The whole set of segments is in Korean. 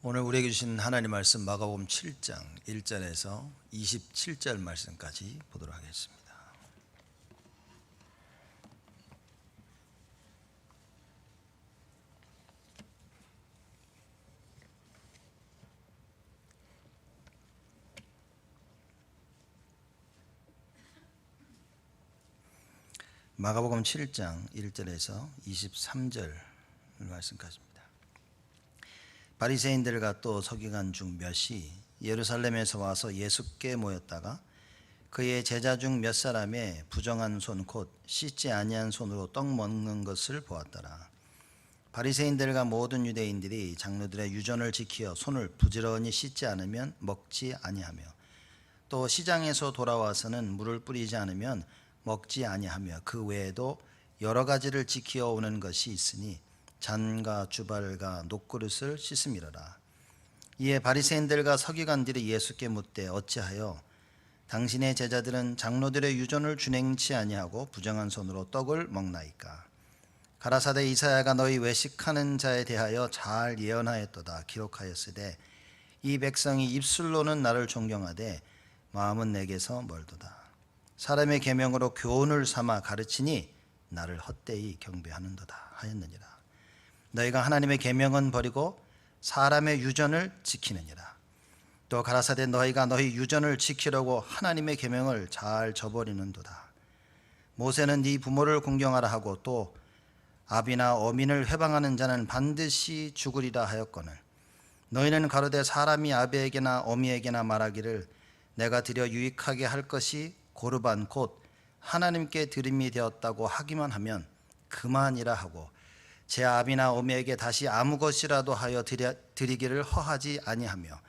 오늘 우리에게 주신 하나님 말씀 마가복음 7장 1절에서 27절 말씀까지 보도록 하겠습니다. 마가복음 7장 1절에서 23절 말씀까지입니다. 바리새인들과 또 서기관 중 몇이 예루살렘에서 와서 예수께 모였다가 그의 제자 중 몇 사람의 부정한 손 곧 씻지 아니한 손으로 떡 먹는 것을 보았더라. 바리새인들과 모든 유대인들이 장로들의 유전을 지키어 손을 부지런히 씻지 않으면 먹지 아니하며 또 시장에서 돌아와서는 물을 뿌리지 않으면 먹지 아니하며 그 외에도 여러 가지를 지키어 오는 것이 있으니 잔과 주발과 녹그릇을 씻음이로라. 이에 바리새인들과 서기관들이 예수께 묻되 어찌하여 당신의 제자들은 장로들의 유전을 준행치 아니하고 부정한 손으로 떡을 먹나이까? 가라사대 이사야가 너희 외식하는 자에 대하여 잘 예언하였도다. 기록하였으되 이 백성이 입술로는 나를 존경하되 마음은 내게서 멀도다. 사람의 계명으로 교훈을 삼아 가르치니 나를 헛되이 경배하는도다 하였느니라. 너희가 하나님의 계명은 버리고 사람의 유전을 지키느니라. 또 가라사대 너희가 너희 유전을 지키려고 하나님의 계명을 잘 저버리는도다. 모세는 네 부모를 공경하라 하고 또 아비나 어민을 회방하는 자는 반드시 죽으리라 하였거늘 너희는 가로되 사람이 아비에게나 어미에게나 말하기를 내가 드려 유익하게 할 것이 고르반 곧 하나님께 드림이 되었다고 하기만 하면 그만이라 하고 제 아비나 어미에게 다시 아무 것이라도 하여 드리기를 허하지 아니하며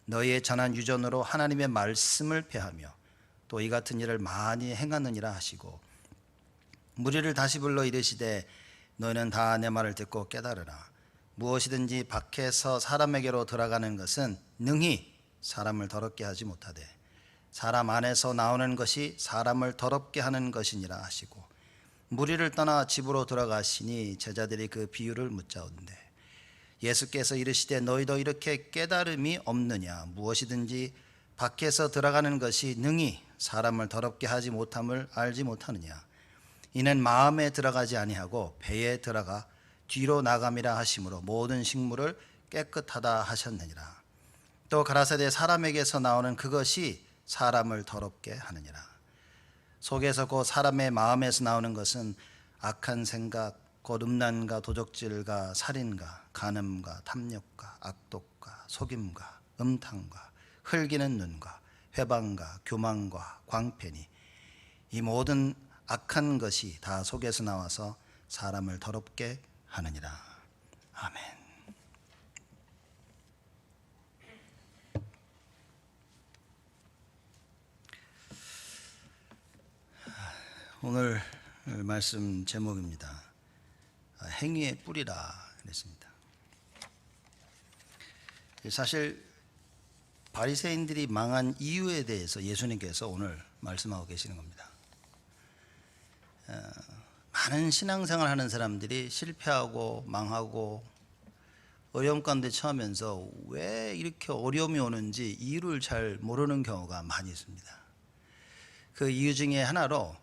너희의 전한 유전으로 하나님의 말씀을 폐하며 또 이 같은 일을 많이 행하느니라 하시고 무리를 다시 불러 이르시되 너희는 다 내 말을 듣고 깨달으라. 무엇이든지 밖에서 사람에게로 들어가는 것은 능히 사람을 더럽게 하지 못하되 사람 안에서 나오는 것이 사람을 더럽게 하는 것이니라 하시고 무리를 떠나 집으로 들어가시니 제자들이 그 비유를 묻자온대 예수께서 이르시되 너희도 이렇게 깨달음이 없느냐? 무엇이든지 밖에서 들어가는 것이 능히 사람을 더럽게 하지 못함을 알지 못하느냐? 이는 마음에 들어가지 아니하고 배에 들어가 뒤로 나감이라 하심으로 모든 식물을 깨끗하다 하셨느니라. 또 가라사대 사람에게서 나오는 그것이 사람을 더럽게 하느니라. 속에서 곧 사람의 마음에서 나오는 것은 악한 생각, 곧 음란과 도적질과 살인과 간음과 탐욕과 악독과 속임과 음탕과 흘기는 눈과 회방과 교만과 광패니 이 모든 악한 것이 다 속에서 나와서 사람을 더럽게 하느니라. 아멘. 오늘 말씀 제목입니다. 행위의 뿌리라 그랬습니다. 사실 바리새인들이 망한 이유에 대해서 예수님께서 오늘 말씀하고 계시는 겁니다. 많은 신앙생활 하는 사람들이 실패하고 망하고 어려움 가운데 처하면서 왜 이렇게 어려움이 오는지 이유를 잘 모르는 경우가 많이 있습니다. 그 이유 중에 하나로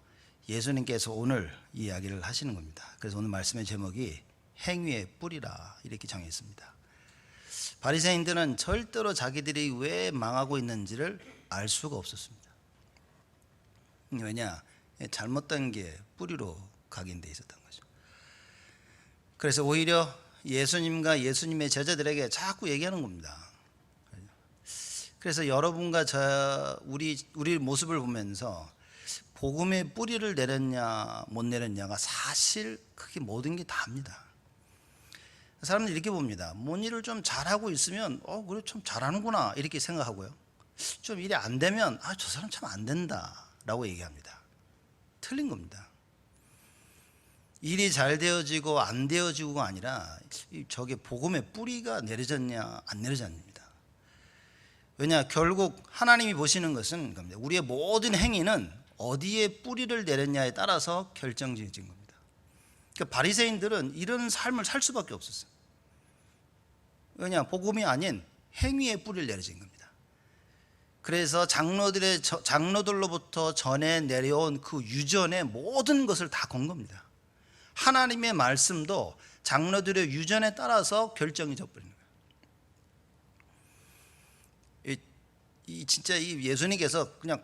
예수님께서 오늘 이야기를 하시는 겁니다. 그래서 오늘 말씀의 제목이 행위의 뿌리라 이렇게 정했습니다. 바리새인들은 절대로 자기들이 왜 망하고 있는지를 알 수가 없었습니다. 왜냐? 잘못된 게 뿌리로 각인되어 있었던 거죠. 그래서 오히려 예수님과 예수님의 제자들에게 자꾸 얘기하는 겁니다. 그래서 여러분과 우리 모습을 보면서 복음의 뿌리를 내렸냐 못 내렸냐가 사실 그게 모든 게 다입니다. 사람들이 이렇게 봅니다. 뭔 일을 좀 잘하고 있으면 그래 좀 잘하는구나 이렇게 생각하고요. 좀 일이 안 되면 저 사람 참 안 된다 라고 얘기합니다. 틀린 겁니다. 일이 잘 되어지고 안 되어지고가 아니라 저게 복음의 뿌리가 내려졌냐 안 내려졌습니다. 왜냐? 결국 하나님이 보시는 것은 겁니다. 우리의 모든 행위는 어디에 뿌리를 내렸냐에 따라서 결정지어진 겁니다. 그러니까 바리새인들은 이런 삶을 살 수밖에 없었어요. 그냥 복음이 아닌 행위의 뿌리를 내려진 겁니다. 그래서 장로들로부터 전해 내려온 그 유전의 모든 것을 다 건 겁니다. 하나님의 말씀도 장로들의 유전에 따라서 결정이 져버리는 거예요. 진짜 이 예수님께서 그냥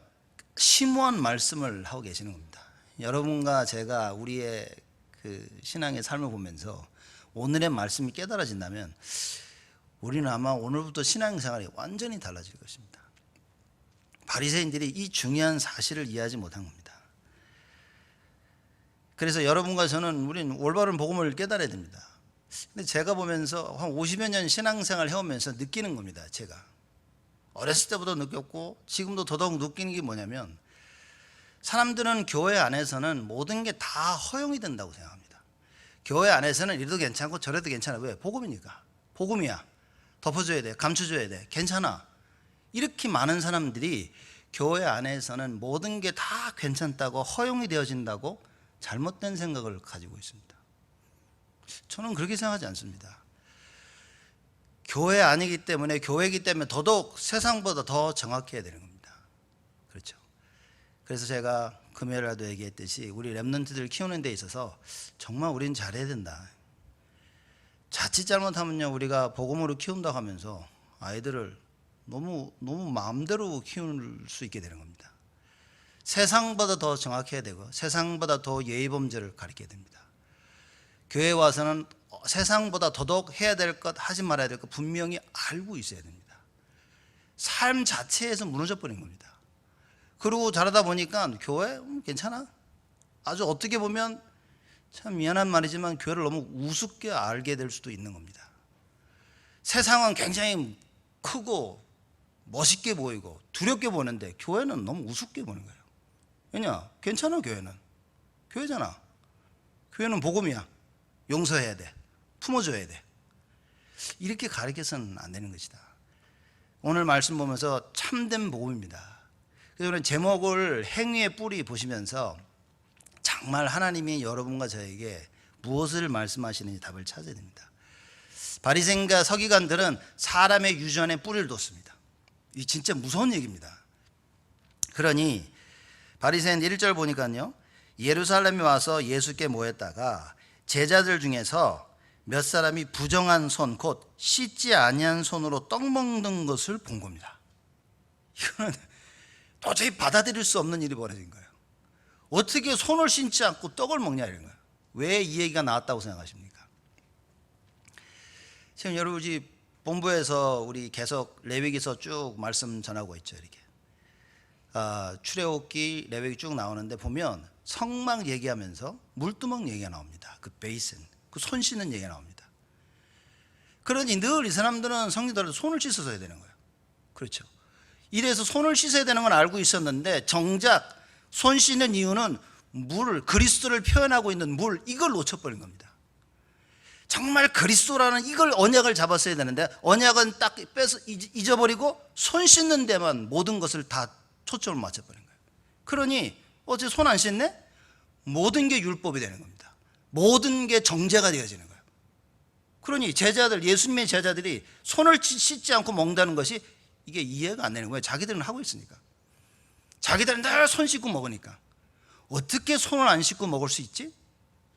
심오한 말씀을 하고 계시는 겁니다. 여러분과 제가 우리의 그 신앙의 삶을 보면서 오늘의 말씀이 깨달아진다면 우리는 아마 오늘부터 신앙생활이 완전히 달라질 것입니다. 바리새인들이 이 중요한 사실을 이해하지 못한 겁니다. 그래서 여러분과 저는 우리는 올바른 복음을 깨달아야 됩니다. 근데 제가 보면서 한 50여 년 신앙생활 해오면서 느끼는 겁니다. 제가 어렸을 때부터 느꼈고 지금도 더더욱 느끼는 게 뭐냐면, 사람들은 교회 안에서는 모든 게 다 허용이 된다고 생각합니다. 교회 안에서는 이래도 괜찮고 저래도 괜찮아. 왜? 복음이니까. 복음이야. 덮어줘야 돼. 감춰줘야 돼. 괜찮아. 이렇게 많은 사람들이 교회 안에서는 모든 게 다 괜찮다고 허용이 되어진다고 잘못된 생각을 가지고 있습니다. 저는 그렇게 생각하지 않습니다. 교회 아니기 때문에, 교회이기 때문에 더더욱 세상보다 더 정확해야 되는 겁니다. 그렇죠. 그래서 제가 금요일에도 얘기했듯이 우리 렘넌트들 키우는 데 있어서 정말 우리는 잘해야 된다. 자칫 잘못하면요, 우리가 복음으로 키운다고 하면서 아이들을 너무 마음대로 키울 수 있게 되는 겁니다. 세상보다 더 정확해야 되고 세상보다 더 예의범죄를 가리켜야 됩니다. 교회에 와서는 세상보다 더더욱 해야 될 것, 하지 말아야 될 것 분명히 알고 있어야 됩니다. 삶 자체에서 무너져 버린 겁니다. 그러고 자라다 보니까 교회 괜찮아. 아주 어떻게 보면 참 미안한 말이지만 교회를 너무 우습게 알게 될 수도 있는 겁니다. 세상은 굉장히 크고 멋있게 보이고 두렵게 보는데 교회는 너무 우습게 보는 거예요. 왜냐? 괜찮아. 교회는 교회잖아. 교회는 복음이야. 용서해야 돼. 품어줘야 돼. 이렇게 가르쳐서는 안 되는 것이다. 오늘 말씀 보면서 참된 복음입니다. 그래서 저는 제목을 행위의 뿌리 보시면서 정말 하나님이 여러분과 저에게 무엇을 말씀하시는지 답을 찾아야 됩니다. 바리새인과 서기관들은 사람의 유전에 뿌리를 뒀습니다. 이 진짜 무서운 얘기입니다. 그러니 바리새인 1절 보니까요, 예루살렘에 와서 예수께 모였다가 제자들 중에서 몇 사람이 부정한 손, 곧 씻지 아니한 손으로 떡 먹는 것을 본 겁니다. 이거는 도저히 받아들일 수 없는 일이 벌어진 거예요. 어떻게 손을 씻지 않고 떡을 먹냐 이런 거예요. 왜 이 얘기가 나왔다고 생각하십니까? 지금 여러분 우리 본부에서 우리 계속 레위기서 쭉 말씀 전하고 있죠. 이렇게 출애굽기, 레위기 쭉 나오는데 보면 성막 얘기하면서 물두멍 얘기가 나옵니다. 그 베이슨, 그 손 씻는 얘기가 나옵니다. 그러니 늘 이 사람들은 성경대로 손을 씻어서 해야 되는 거예요. 그렇죠. 이래서 손을 씻어야 되는 건 알고 있었는데 정작 손 씻는 이유는 물, 그리스도를 표현하고 있는 물, 이걸 놓쳐버린 겁니다. 정말 그리스도라는 이걸 언약을 잡았어야 되는데 언약은 딱 빼서 잊어버리고 손 씻는 데만 모든 것을 다 초점을 맞춰버린 거예요. 그러니 어째 손 안 씻네? 모든 게 율법이 되는 겁니다. 모든 게 정죄가 되어지는 거예요. 그러니 제자들, 예수님의 제자들이 손을 씻지 않고 먹는다는 것이 이게 이해가 안 되는 거예요. 자기들은 하고 있으니까. 자기들은 늘 손 씻고 먹으니까. 어떻게 손을 안 씻고 먹을 수 있지?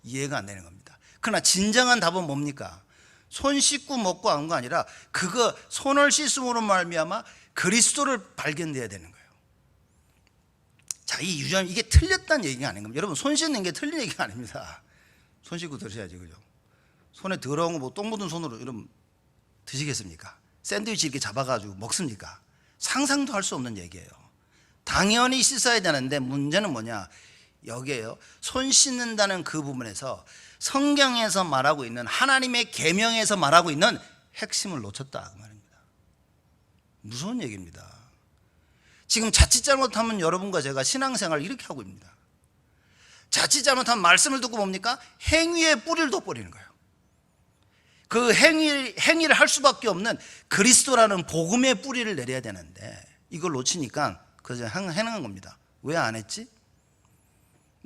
이해가 안 되는 겁니다. 그러나 진정한 답은 뭡니까? 손 씻고 먹고 한 거 아니라 그거 손을 씻음으로 말미암아 그리스도를 발견돼야 되는 거예요. 자, 이 유전, 이게 틀렸다는 얘기가 아닌 겁니다. 여러분, 손 씻는 게 틀린 얘기가 아닙니다. 손 씻고 드셔야지, 그죠? 손에 더러운 거 뭐 똥 묻은 손으로 이러면 드시겠습니까? 샌드위치 이렇게 잡아가지고 먹습니까? 상상도 할 수 없는 얘기예요. 당연히 씻어야 되는데 문제는 뭐냐? 여기에요. 손 씻는다는 그 부분에서 성경에서 말하고 있는 하나님의 계명에서 말하고 있는 핵심을 놓쳤다 그 말입니다. 무서운 얘기입니다. 지금 자칫 잘못하면 여러분과 제가 신앙생활을 이렇게 하고 있습니다. 자칫 잘못하면 말씀을 듣고 뭡니까? 행위의 뿌리를 둬버리는 거예요. 그 행위를 할 수밖에 없는 그리스도라는 복음의 뿌리를 내려야 되는데 이걸 놓치니까 그저 행한 겁니다. 왜 안 했지?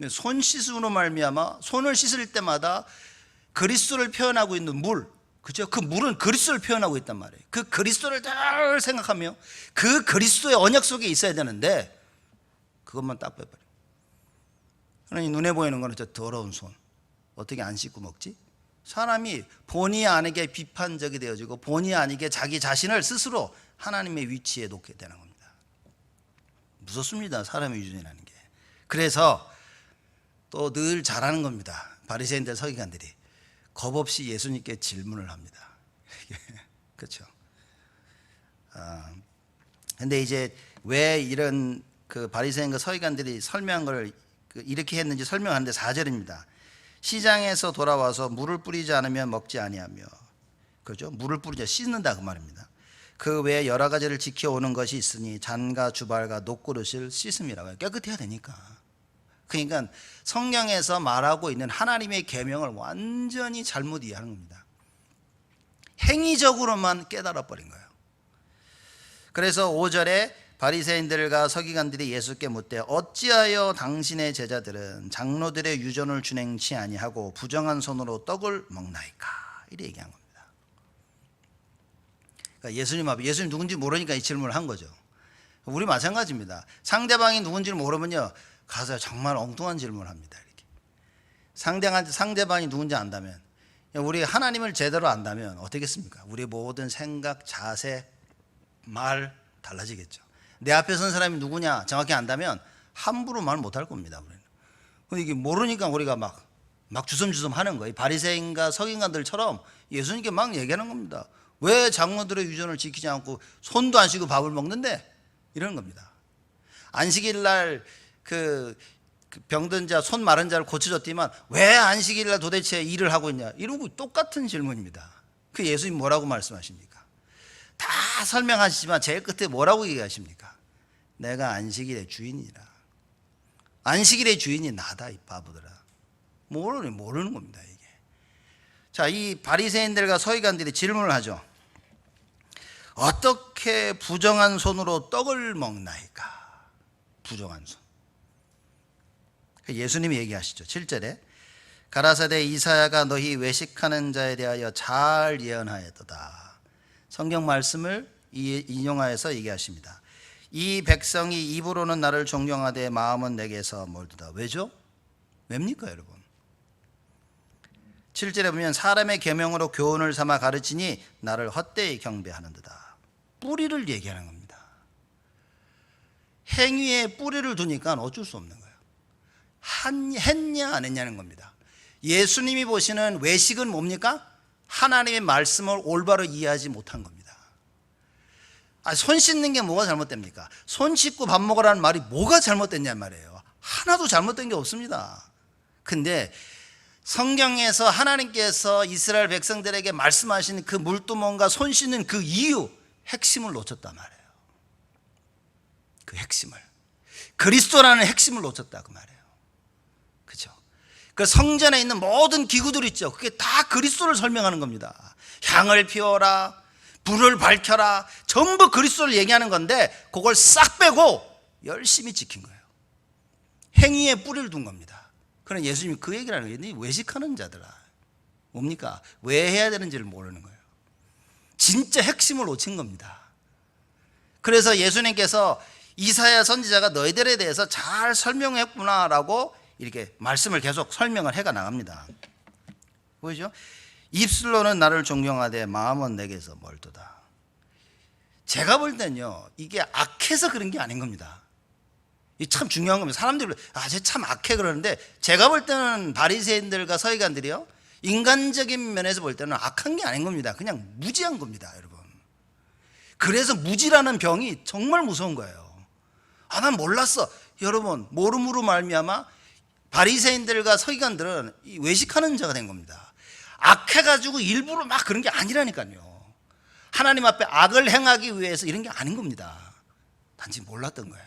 손 씻음으로 말미암아 손을 씻을 때마다 그리스도를 표현하고 있는 물, 그죠? 그 물은 그리스도를 표현하고 있단 말이에요. 그 그리스도를 잘 생각하며 그 그리스도의 언약 속에 있어야 되는데 그것만 딱 빼버려. 그러니 눈에 보이는 거는 저 더러운 손 어떻게 안 씻고 먹지? 사람이 본의 아니게 비판적이 되어지고 본의 아니게 자기 자신을 스스로 하나님의 위치에 놓게 되는 겁니다. 무섭습니다. 사람의 유전이라는 게. 그래서 또 늘 잘하는 겁니다. 바리새인들 서기관들이 겁 없이 예수님께 질문을 합니다. 그렇죠. 근데 이제 왜 이런 그 바리새인과 서기관들이 설명한 걸 이렇게 했는지 설명하는데 4절입니다. 시장에서 돌아와서 물을 뿌리지 않으면 먹지 아니하며, 그렇죠? 물을 뿌리자 씻는다 그 말입니다. 그 외에 여러 가지를 지켜오는 것이 있으니 잔과 주발과 녹그릇을 씻음이라고요. 깨끗해야 되니까. 그러니까 성경에서 말하고 있는 하나님의 계명을 완전히 잘못 이해하는 겁니다. 행위적으로만 깨달아 버린 거예요. 그래서 5절에 바리새인들과 서기관들이 예수께 묻되 어찌하여 당신의 제자들은 장로들의 유전을 준행치 아니하고 부정한 손으로 떡을 먹나이까, 이렇게 얘기한 겁니다. 그러니까 예수님 앞에, 예수님 누군지 모르니까 이 질문을 한 거죠. 우리 마찬가지입니다. 상대방이 누군지를 모르면요 가서 정말 엉뚱한 질문을 합니다. 이렇게 상대방이 누군지 안다면, 우리 하나님을 제대로 안다면 어떻겠습니까? 우리의 모든 생각, 자세, 말 달라지겠죠. 내 앞에 선 사람이 누구냐 정확히 안다면 함부로 말 못할 겁니다. 우리는 이게 모르니까 우리가 막 주섬주섬 하는 거예요. 바리새인과 서기관들처럼 예수님께 막 얘기하는 겁니다. 왜 장로들의 유전을 지키지 않고 손도 안 씻고 밥을 먹는데, 이러는 겁니다. 안식일 날 그 병든 자, 손 마른 자를 고쳐줬지만 왜 안식일 날 도대체 일을 하고 있냐, 이런 거 똑같은 질문입니다. 그 예수님 뭐라고 말씀하십니까? 다 설명하시지만 제일 끝에 뭐라고 얘기하십니까? 내가 안식일의 주인이라. 안식일의 주인이 나다, 이 바보들아. 모르는 겁니다, 이게. 자, 이 바리새인들과 서기관들이 질문을 하죠. 어떻게 부정한 손으로 떡을 먹나이까? 부정한 손. 예수님이 얘기하시죠. 7절에 가라사대 이사야가 너희 외식하는 자에 대하여 잘 예언하였도다. 성경 말씀을 인용하여서 얘기하십니다. 이 백성이 입으로는 나를 존경하되 마음은 내게서 멀도다. 왜죠? 왜입니까, 여러분? 7절에 보면 사람의 계명으로 교훈을 삼아 가르치니 나를 헛되이 경배하는도다. 뿌리를 얘기하는 겁니다. 행위에 뿌리를 두니까 어쩔 수 없는 거예요. 했냐 안 했냐는 겁니다. 예수님이 보시는 외식은 뭡니까? 하나님의 말씀을 올바로 이해하지 못한 겁니다. 손 씻는 게 뭐가 잘못됩니까? 손 씻고 밥 먹으라는 말이 뭐가 잘못됐냐 말이에요. 하나도 잘못된 게 없습니다. 근데 성경에서 하나님께서 이스라엘 백성들에게 말씀하시는 그 물두멍과 손 씻는 그 이유, 핵심을 놓쳤단 말이에요. 그 핵심을, 그리스도라는 핵심을 놓쳤다 그 말이에요. 그렇죠? 그 성전에 있는 모든 기구들 있죠. 그게 다 그리스도를 설명하는 겁니다. 향을 피워라, 불을 밝혀라, 전부 그리스도를 얘기하는 건데 그걸 싹 빼고 열심히 지킨 거예요. 행위에 뿌리를 둔 겁니다. 그러나 예수님이 그 얘기를 하는 거예요. 외식하는 자들아. 뭡니까? 왜 해야 되는지를 모르는 거예요. 진짜 핵심을 놓친 겁니다. 그래서 예수님께서 이사야 선지자가 너희들에 대해서 잘 설명했구나라고 이렇게 말씀을 계속 설명을 해가 나갑니다. 보이죠? 입술로는 나를 존경하되 마음은 내게서 멀도다. 제가 볼 때는요, 이게 악해서 그런 게 아닌 겁니다. 이 참 중요한 겁니다. 사람들이 쟤 참 악해 그러는데 제가 볼 때는 바리새인들과 서기관들이요, 인간적인 면에서 볼 때는 악한 게 아닌 겁니다. 그냥 무지한 겁니다, 여러분. 그래서 무지라는 병이 정말 무서운 거예요. 난 몰랐어. 여러분, 모름으로 말미암아 바리새인들과 서기관들은 외식하는 자가 된 겁니다. 악해가지고 일부러 막 그런 게 아니라니까요. 하나님 앞에 악을 행하기 위해서 이런 게 아닌 겁니다. 단지 몰랐던 거예요.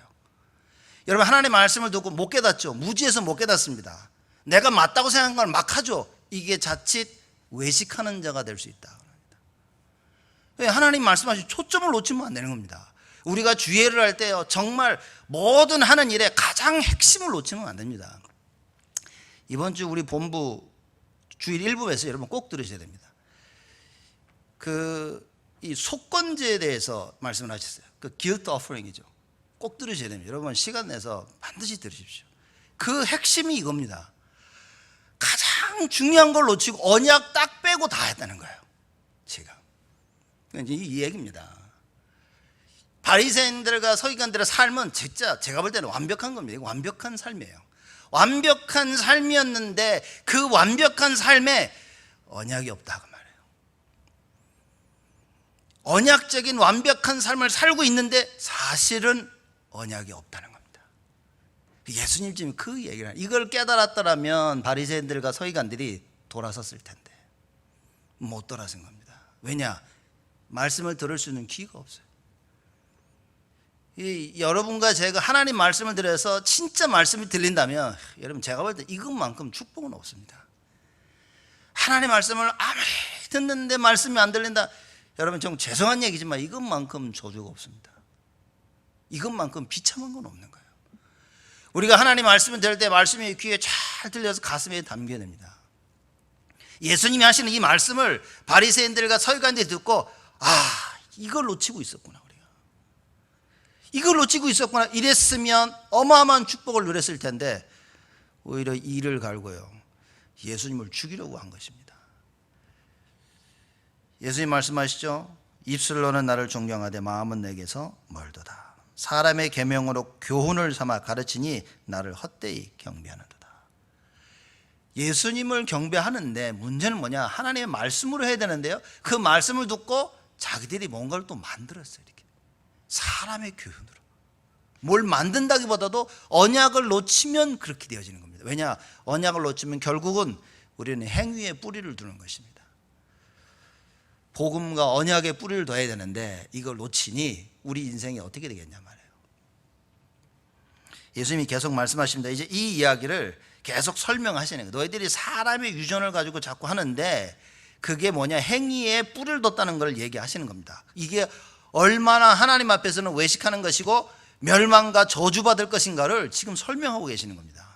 여러분, 하나님의 말씀을 듣고 못 깨닫죠. 무지해서 못 깨닫습니다. 내가 맞다고 생각한 걸 막 하죠. 이게 자칫 외식하는 자가 될 수 있다. 하나님 말씀하신 초점을 놓치면 안 되는 겁니다. 우리가 주예를 할 때요, 정말 모든 하는 일에 가장 핵심을 놓치면 안 됩니다. 이번 주 우리 본부 주일 1부에서 여러분 꼭 들으셔야 됩니다. 이 속건제에 대해서 말씀을 하셨어요. 그 guilt offering이죠. 꼭 들으셔야 됩니다. 여러분 시간 내서 반드시 들으십시오. 그 핵심이 이겁니다. 가장 중요한 걸 놓치고 언약 딱 빼고 다 했다는 거예요. 제가 이 얘기입니다. 바리새인들과 서기관들의 삶은 진짜 제가 볼 때는 완벽한 겁니다. 이거 완벽한 삶이에요. 완벽한 삶이었는데 그 완벽한 삶에 언약이 없다 그 말이에요. 언약적인 완벽한 삶을 살고 있는데 사실은 언약이 없다는 겁니다. 예수님 지금 그 얘기를 하는, 이걸 깨달았더라면 바리새인들과 서기관들이 돌아섰을 텐데 못 돌아선 겁니다. 왜냐? 말씀을 들을 수 있는 기회가 없어요. 여러분과 제가 하나님 말씀을 들어서 진짜 말씀이 들린다면 여러분 제가 볼 때 이것만큼 축복은 없습니다. 하나님 말씀을 아무리 듣는데 말씀이 안 들린다, 여러분 좀 죄송한 얘기지만 이것만큼 저주가 없습니다. 이것만큼 비참한 건 없는 거예요. 우리가 하나님 말씀을 들을 때 말씀이 귀에 잘 들려서 가슴에 담겨야 됩니다. 예수님이 하시는 이 말씀을 바리새인들과 서기관들이 듣고 이걸 놓치고 있었구나, 우리가 이걸 놓치고 있었구나, 이랬으면 어마어마한 축복을 누렸을 텐데 오히려 이를 갈고요 예수님을 죽이려고 한 것입니다. 예수님 말씀하시죠. 입술로는 나를 존경하되 마음은 내게서 멀도다. 사람의 계명으로 교훈을 삼아 가르치니 나를 헛되이 경배하는도다. 예수님을 경배하는데 문제는 뭐냐? 하나님의 말씀으로 해야 되는데요, 그 말씀을 듣고 자기들이 뭔가를 또 만들었어요. 이렇게 사람의 교훈으로. 뭘 만든다기보다도 언약을 놓치면 그렇게 되어지는 겁니다. 왜냐? 언약을 놓치면 결국은 우리는 행위에 뿌리를 두는 것입니다. 복음과 언약에 뿌리를 둬야 되는데 이걸 놓치니 우리 인생이 어떻게 되겠냐 말이에요. 예수님이 계속 말씀하십니다. 이제 이 이야기를 계속 설명하시는 거예요. 너희들이 사람의 유전을 가지고 자꾸 하는데 그게 뭐냐? 행위에 뿌리를 뒀다는 걸 얘기하시는 겁니다. 이게 얼마나 하나님 앞에서는 외식하는 것이고 멸망과 저주받을 것인가를 지금 설명하고 계시는 겁니다.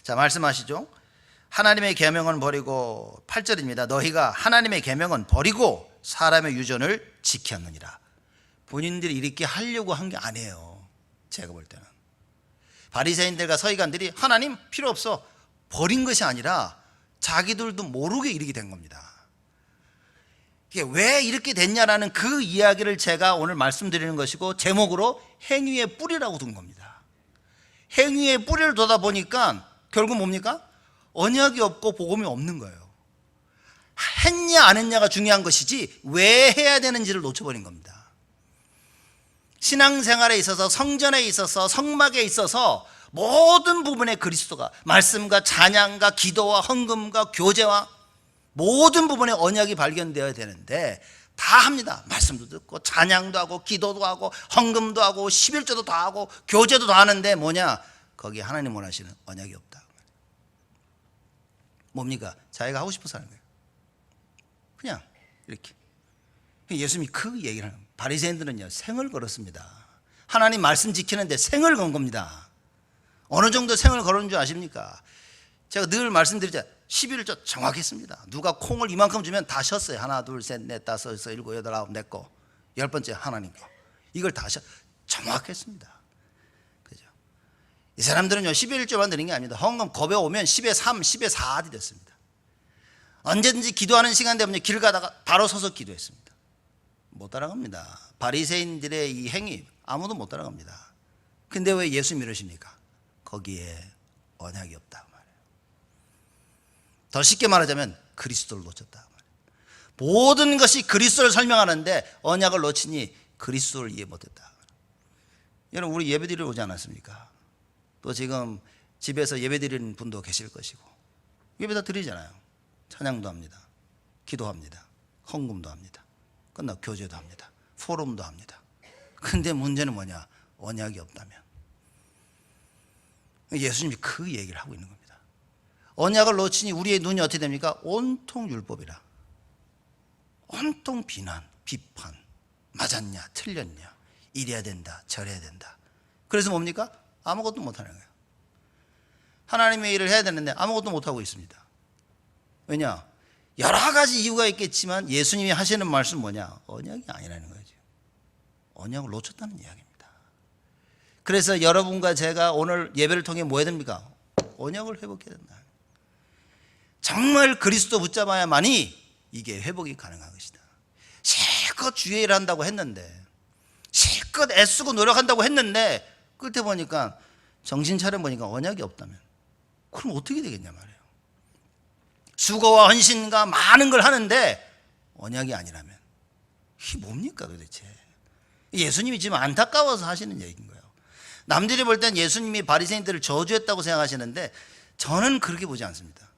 자, 말씀하시죠. 하나님의 계명은 버리고, 8절입니다. 너희가 하나님의 계명은 버리고 사람의 유전을 지켰느니라. 본인들이 이렇게 하려고 한 게 아니에요. 제가 볼 때는 바리새인들과 서기관들이 하나님 필요 없어 버린 것이 아니라 자기들도 모르게 이렇게 된 겁니다. 이게 왜 이렇게 됐냐라는 그 이야기를 제가 오늘 말씀드리는 것이고, 제목으로 행위의 뿌리라고 둔 겁니다. 행위의 뿌리를 두다 보니까 결국 뭡니까? 언약이 없고 복음이 없는 거예요. 했냐 안 했냐가 중요한 것이지 왜 해야 되는지를 놓쳐버린 겁니다. 신앙생활에 있어서, 성전에 있어서, 성막에 있어서 모든 부분에 그리스도가, 말씀과 찬양과 기도와 헌금과 교제와 모든 부분에 언약이 발견되어야 되는데 다 합니다. 말씀도 듣고 찬양도 하고 기도도 하고 헌금도 하고 11조도 다 하고 교제도 다 하는데 뭐냐? 거기에 하나님 원하시는 언약이 없다. 뭡니까? 자기가 하고 싶어서 하는 거예요. 그냥 이렇게. 예수님이 그 얘기를 하는 거예요. 바리새인들은요 생을 걸었습니다. 하나님 말씀 지키는데 생을 건 겁니다. 어느 정도 생을 걸은 줄 아십니까? 제가 늘 말씀드리자 11조 정확했습니다. 누가 콩을 이만큼 주면 다 쉬었어요. 하나 둘 셋 넷 다섯 여섯 일곱 여덟 아홉 내 거, 10번째 하나님 거. 이걸 다 정확했습니다. 그죠? 이 사람들은요 11조만 드린 게 아닙니다. 헌금 겁에 오면 10에 3, 10에 4이 됐습니다. 언제든지 기도하는 시간 되면 길 가다가 바로 서서 기도했습니다. 못 따라갑니다. 바리새인들의 이 행위 아무도 못 따라갑니다. 근데 왜 예수 믿으십니까? 거기에 언약이 없다 말이에요. 더 쉽게 말하자면 그리스도를 놓쳤다 말이에요. 모든 것이 그리스도를 설명하는데 언약을 놓치니 그리스도를 이해 못했다. 여러분 우리 예배드리러 오지 않았습니까? 또 지금 집에서 예배드리는 분도 계실 것이고 예배 다 드리잖아요. 찬양도 합니다. 기도합니다. 헌금도 합니다. 끝나고 교제도 합니다. 포럼도 합니다. 근데 문제는 뭐냐? 언약이 없다면. 예수님이 그 얘기를 하고 있는 겁니다. 언약을 놓치니 우리의 눈이 어떻게 됩니까? 온통 율법이라. 온통 비난, 비판. 맞았냐, 틀렸냐, 이래야 된다, 저래야 된다. 그래서 뭡니까? 아무것도 못하는 거예요. 하나님의 일을 해야 되는데 아무것도 못하고 있습니다. 왜냐? 여러 가지 이유가 있겠지만 예수님이 하시는 말씀은 뭐냐? 언약이 아니라는 거죠. 언약을 놓쳤다는 이야기입니다. 그래서 여러분과 제가 오늘 예배를 통해 뭐 해야 됩니까? 언약을 회복해야 된다. 정말 그리스도 붙잡아야만이 이게 회복이 가능한 것이다. 실컷 주의 일을 한다고 했는데, 실컷 애쓰고 노력한다고 했는데 끝에 보니까 정신 차려 보니까 언약이 없다면 그럼 어떻게 되겠냐 말이에요. 수고와 헌신과 많은 걸 하는데 언약이 아니라면 이게 뭡니까 도대체? 예수님이 지금 안타까워서 하시는 얘기인 거예요. 남들이 볼 땐 예수님이 바리새인들을 저주했다고 생각하시는데 저는 그렇게 보지 않습니다.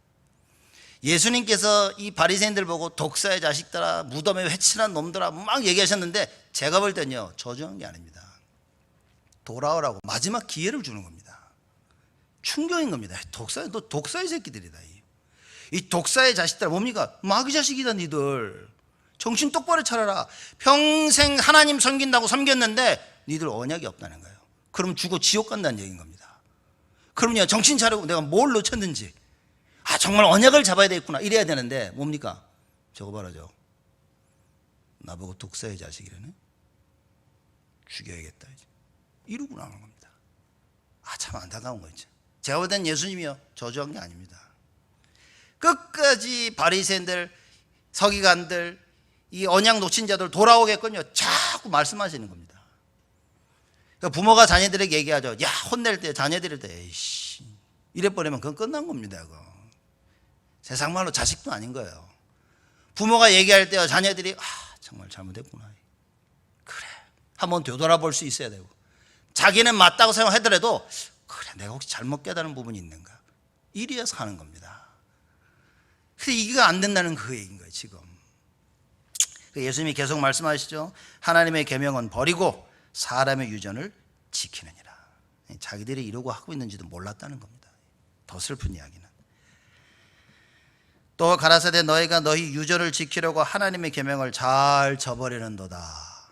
예수님께서 이 바리새인들 보고 독사의 자식들아, 무덤에 회칠한 놈들아 막 얘기하셨는데 제가 볼 때는요 저주한 게 아닙니다. 돌아오라고 마지막 기회를 주는 겁니다. 충격인 겁니다. 너 독사의 새끼들이다. 이 독사의 자식들아 뭡니까? 마귀 자식이다 니들. 정신 똑바로 차려라. 평생 하나님 섬긴다고 섬겼는데 니들 언약이 없다는 거예요. 그럼 죽어 지옥 간다는 얘기인 겁니다. 그럼요 정신 차리고 내가 뭘 놓쳤는지, 정말 언약을 잡아야 되겠구나 이래야 되는데 뭡니까? 저거 봐라 저 나보고 독사의 자식이라네? 죽여야겠다 이제. 이러고 나오는 겁니다. 참 안타까운 거죠. 제가 볼 땐 예수님이요 저주한 게 아닙니다. 끝까지 바리새인들, 서기관들, 이 언약 놓친 자들 돌아오겠군요 자꾸 말씀하시는 겁니다. 그러니까 부모가 자녀들에게 얘기하죠. 야 혼낼 때 자녀들일 때 에이씨 이래버리면 그건 끝난 겁니다. 그거 세상 말로 자식도 아닌 거예요. 부모가 얘기할 때요 자녀들이 정말 잘못했구나 그래 한번 되돌아볼 수 있어야 되고, 자기는 맞다고 생각하더라도 그래 내가 혹시 잘못 깨달은 부분이 있는가 이래야 사는 겁니다. 근데 이게 안 된다는 그 얘기인 거예요 지금. 예수님이 계속 말씀하시죠. 하나님의 계명은 버리고 사람의 유전을 지키느니라. 자기들이 이러고 하고 있는지도 몰랐다는 겁니다. 더 슬픈 이야기는 또 가라사대 너희가 너희 유전을 지키려고 하나님의 계명을 잘 저버리는도다.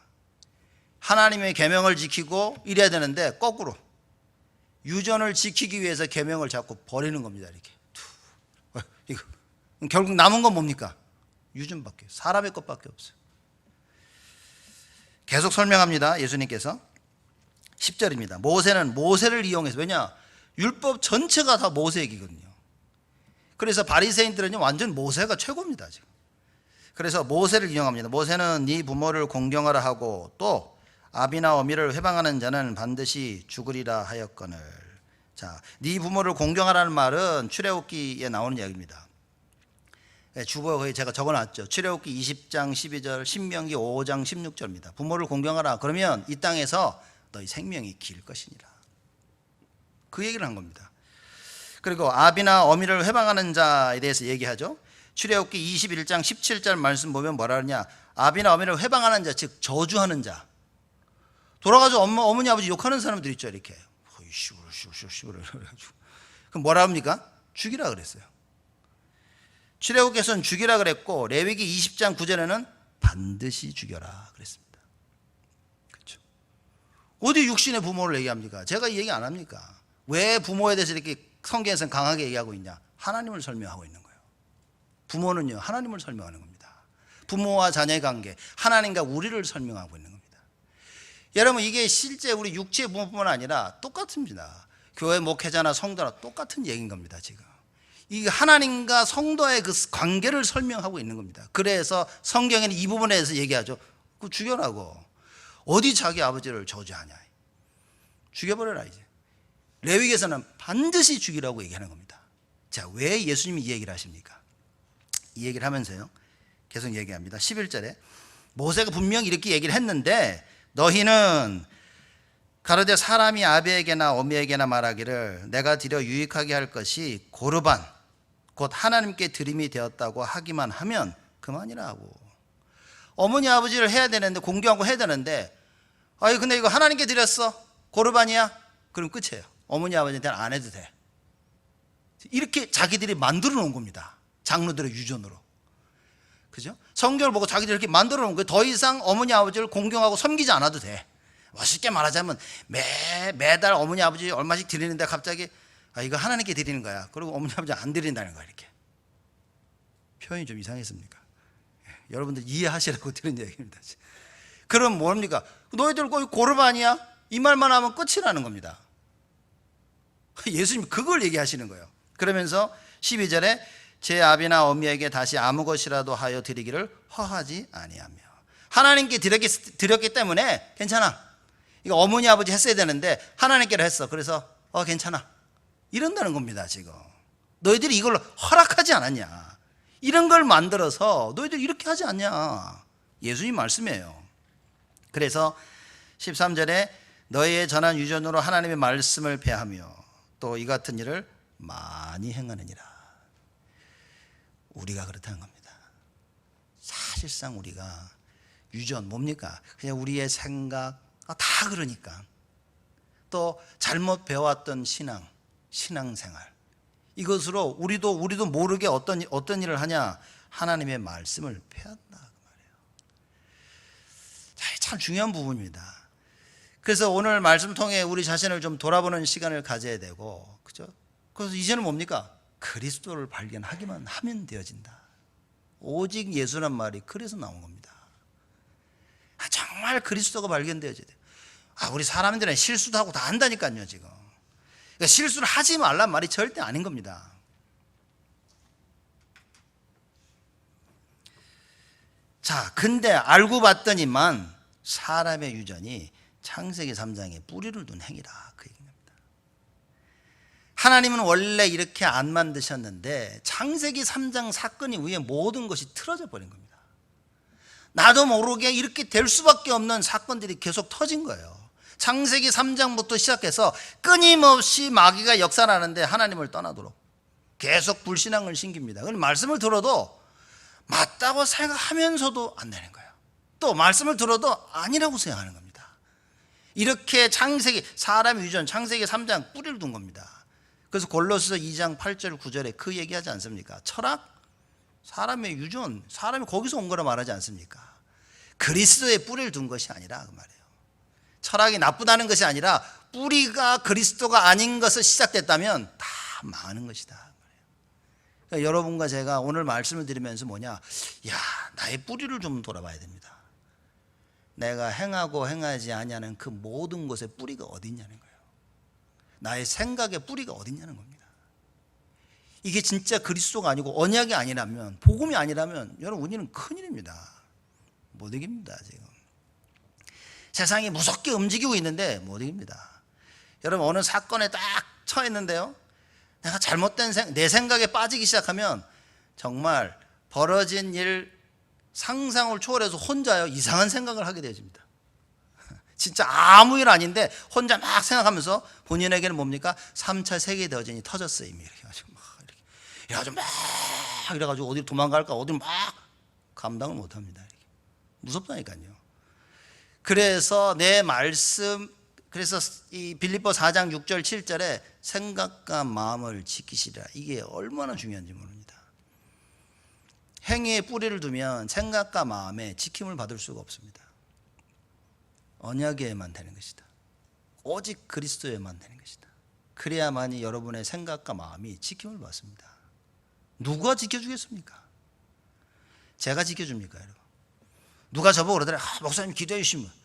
하나님의 계명을 지키고 이래야 되는데 거꾸로 유전을 지키기 위해서 계명을 자꾸 버리는 겁니다. 이렇게 이거 결국 남은 건 뭡니까? 유전밖에, 사람의 것밖에 없어요. 계속 설명합니다. 예수님께서 10절입니다. 모세는 모세를 이용해서, 왜냐 율법 전체가 다 모세 얘기거든요. 그래서 바리새인들은 완전 모세가 최고입니다 지금. 그래서 모세를 이용합니다. 모세는 네 부모를 공경하라 하고 또 아비나 어미를 회방하는 자는 반드시 죽으리라 하였거늘. 자, 네 부모를 공경하라는 말은 출애굽기에 나오는 이야기입니다. 주보에 거의 제가 적어놨죠. 출애굽기 20장 12절, 신명기 5장 16절입니다. 부모를 공경하라. 그러면 이 땅에서 너희 생명이 길 것이니라. 그 얘기를 한 겁니다. 그리고 아비나 어미를 회방하는 자에 대해서 얘기하죠. 출애굽기 21장 17절 말씀 보면 뭐라 그러냐? 아비나 어미를 회방하는 자, 즉 저주하는 자. 돌아가서 어머니 아버지 욕하는 사람들 있죠. 이렇게 시부르 그럼 뭐라 합니까? 죽이라 그랬어요. 출애굽께서는 죽이라 그랬고 레위기 20장 9절에는 반드시 죽여라 그랬습니다. 그렇죠? 어디 육신의 부모를 얘기합니까? 제가 이 얘기 안 합니까? 왜 부모에 대해서 이렇게 성경에서는 강하게 얘기하고 있냐? 하나님을 설명하고 있는 거예요. 부모는요 하나님을 설명하는 겁니다. 부모와 자녀의 관계, 하나님과 우리를 설명하고 있는 겁니다. 여러분 이게 실제 우리 육체의 부모뿐만 아니라 똑같습니다. 교회 목회자나 성도나 똑같은 얘기인 겁니다. 지금 이 하나님과 성도의 그 관계를 설명하고 있는 겁니다. 그래서 성경에는 이 부분에 대해서 얘기하죠. 그 죽여라고. 어디 자기 아버지를 저주하냐. 죽여버려라 이제. 레위기에서는 반드시 죽이라고 얘기하는 겁니다. 자, 왜 예수님이 이 얘기를 하십니까? 이 얘기를 하면서요 계속 얘기합니다. 11절에 모세가 분명히 이렇게 얘기를 했는데 너희는 가로되 사람이 아비에게나 어미에게나 말하기를 내가 드려 유익하게 할 것이 고르반 곧 하나님께 드림이 되었다고 하기만 하면 그만이라 하고. 어머니 아버지를 해야 되는데 공경하고 해야 되는데 근데 이거 하나님께 드렸어 고르반이야? 그럼 끝이에요. 어머니 아버지한테는 안 해도 돼. 이렇게 자기들이 만들어 놓은 겁니다. 장로들의 유전으로. 그죠? 성경을 보고 자기들이 이렇게 만들어 놓은 거예요. 더 이상 어머니 아버지를 공경하고 섬기지 않아도 돼. 쉽게 말하자면 매달 어머니 아버지 얼마씩 드리는데 갑자기 이거 하나님께 드리는 거야. 그리고 어머니 아버지 안 드린다는 거야. 이렇게 표현이 좀 이상했습니까? 여러분들 이해하시라고 드린 얘기입니다. 그럼 뭡니까? 너희들 거의 고르반이야? 이 말만 하면 끝이라는 겁니다. 예수님 그걸 얘기하시는 거예요. 그러면서 12절에 제 아비나 어미에게 다시 아무 것이라도 하여 드리기를 허하지 아니하며, 하나님께 드렸기 때문에 괜찮아. 이거 어머니 아버지 했어야 되는데 하나님께로 했어. 그래서 괜찮아. 이런다는 겁니다. 지금 너희들이 이걸 허락하지 않았냐, 이런 걸 만들어서 너희들 이렇게 하지 않냐, 예수님 말씀이에요. 그래서 13절에 너희의 전한 유전으로 하나님의 말씀을 폐하며 또 이 같은 일을 많이 행하느니라. 우리가 그렇다는 겁니다. 사실상 우리가 유전 뭡니까? 그냥 우리의 생각 다 그러니까, 또 잘못 배워왔던 신앙생활, 이것으로 우리도 모르게 어떤 일을 하냐, 하나님의 말씀을 폐한다 그 말이에요. 참 중요한 부분입니다. 그래서 오늘 말씀 통해 우리 자신을 좀 돌아보는 시간을 가져야 되고, 그죠? 그래서 이제는 뭡니까? 그리스도를 발견하기만 하면 되어진다. 오직 예수란 말이 그래서 나온 겁니다. 정말 그리스도가 발견되어져야 돼요. 우리 사람들은 실수도 하고 다 한다니까요. 지금 그러니까 실수를 하지 말란 말이 절대 아닌 겁니다. 자, 근데 알고 봤더니만 사람의 유전이 창세기 3장에 뿌리를 둔 행위라, 그 얘기입니다. 하나님은 원래 이렇게 안 만드셨는데 창세기 3장 사건이 위에 모든 것이 틀어져 버린 겁니다. 나도 모르게 이렇게 될 수밖에 없는 사건들이 계속 터진 거예요. 창세기 3장부터 시작해서 끊임없이 마귀가 역사하는데 하나님을 떠나도록 계속 불신앙을 심깁니다. 그럼 말씀을 들어도 맞다고 생각하면서도 안 되는 거예요. 또 말씀을 들어도 아니라고 생각하는 겁니다. 이렇게 사람의 유전 창세기 3장 뿌리를 둔 겁니다. 그래서 골로새서 2장 8절 9절에 그 얘기하지 않습니까? 철학, 사람의 유전, 사람이 거기서 온 거라 말하지 않습니까? 그리스도의 뿌리를 둔 것이 아니라 그 말이에요. 철학이 나쁘다는 것이 아니라 뿌리가 그리스도가 아닌 것을 시작됐다면 다 망하는 것이다. 그러니까 여러분과 제가 오늘 말씀을 드리면서 나의 뿌리를 좀 돌아봐야 됩니다. 내가 행하고 행하지 아니하는 그 모든 것의 뿌리가 어디 있냐는 거예요. 나의 생각의 뿌리가 어디 있냐는 겁니다. 이게 진짜 그리스도가 아니고 언약이 아니라면, 복음이 아니라면 여러분 우리는 큰일입니다. 못 이깁니다. 지금 세상이 무섭게 움직이고 있는데 못 이깁니다. 여러분 어느 사건에 딱 처했는데요, 내가 잘못된 내 생각에 빠지기 시작하면 정말 벌어진 일 상상을 초월해서 혼자요 이상한 생각을 하게 되어집니다. 진짜 아무 일 아닌데 혼자 막 생각하면서 본인에게는 뭡니까? 3차 세계대전이 터졌어요. 이미 이렇게 해가지고 막 이래가지고 어디로 도망갈까, 어디로 막 감당을 못합니다. 이렇게. 무섭다니까요. 그래서 내 말씀, 그래서 이 빌립보 4장 6절 7절에 생각과 마음을 지키시라, 이게 얼마나 중요한지 모릅니다. 행위에 뿌리를 두면 생각과 마음에 지킴을 받을 수가 없습니다. 언약에만 되는 것이다. 오직 그리스도에만 되는 것이다. 그래야만이 여러분의 생각과 마음이 지킴을 받습니다. 누가 지켜주겠습니까? 제가 지켜줍니까, 여러분? 누가 저보고 그러더래, 목사님 기도해 주시면.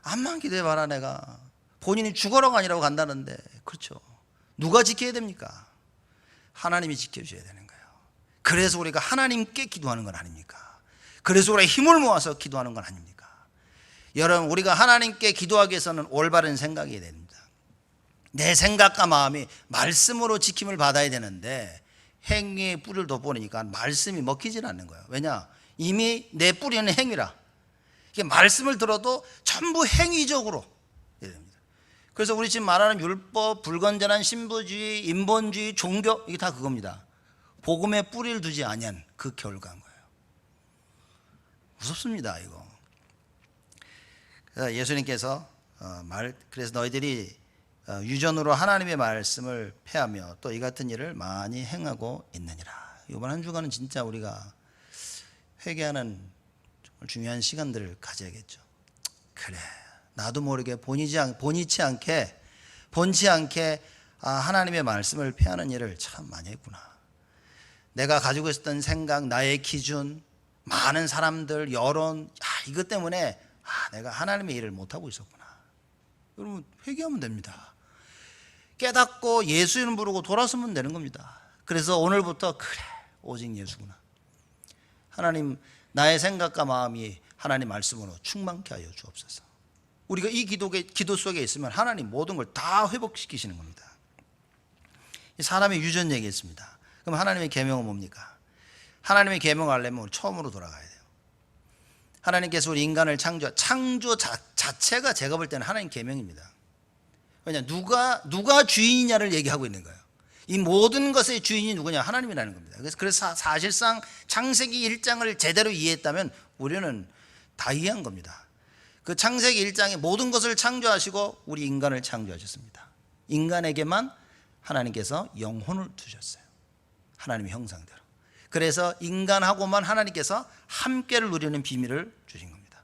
암만 기도해봐라. 내가 본인이 죽어라가 아니라고 간다는데, 그렇죠. 누가 지켜야 됩니까? 하나님이 지켜줘야 되는 거예요. 그래서 우리가 하나님께 기도하는 건 아닙니까? 그래서 우리가 힘을 모아서 기도하는 건 아닙니까? 여러분, 우리가 하나님께 기도하기 위해서는 올바른 생각이 됩니다. 내 생각과 마음이 말씀으로 지킴을 받아야 되는데 행위에 뿌리를 돋보니까 말씀이 먹히질 않는 거예요. 왜냐? 이미 내 뿌리는 행위라. 이게 말씀을 들어도 전부 행위적으로 해야 됩니다. 그래서 우리 지금 말하는 율법, 불건전한 신부주의, 인본주의, 종교, 이게 다 그겁니다. 복음에 뿌리를 두지 아니한 그 결과인 거예요. 무섭습니다, 이거. 그래서 예수님께서 그래서 너희들이 유전으로 하나님의 말씀을 폐하며 또 이 같은 일을 많이 행하고 있느니라. 이번 한 주간은 진짜 우리가 회개하는 정말 중요한 시간들을 가져야겠죠. 그래, 나도 모르게 본치 않게 하나님의 말씀을 폐하는 일을 참 많이 했구나. 내가 가지고 있었던 생각, 나의 기준, 많은 사람들, 여론, 이것 때문에 내가 하나님의 일을 못하고 있었구나. 여러분 회개하면 됩니다. 깨닫고 예수 이름 부르고 돌아서면 되는 겁니다. 그래서 오늘부터 그래 오직 예수구나. 하나님 나의 생각과 마음이 하나님 말씀으로 충만케 하여 주옵소서. 우리가 이 기도 속에 있으면 하나님 모든 걸 다 회복시키시는 겁니다. 사람의 유전 얘기했습니다. 그럼 하나님의 계명은 뭡니까? 하나님의 계명을 알려면 우리 처음으로 돌아가야 돼요. 하나님께서 우리 인간을 창조 자체가 제가 볼 때는 하나님 계명입니다. 왜냐 누가 주인이냐를 얘기하고 있는 거예요. 이 모든 것의 주인이 누구냐? 하나님이라는 겁니다. 그래서 사실상 창세기 1장을 제대로 이해했다면 우리는 다 이해한 겁니다. 그 창세기 1장에 모든 것을 창조하시고 우리 인간을 창조하셨습니다. 인간에게만 하나님께서 영혼을 주셨어요. 하나님의 형상대로. 그래서 인간하고만 하나님께서 함께를 누리는 비밀을 주신 겁니다.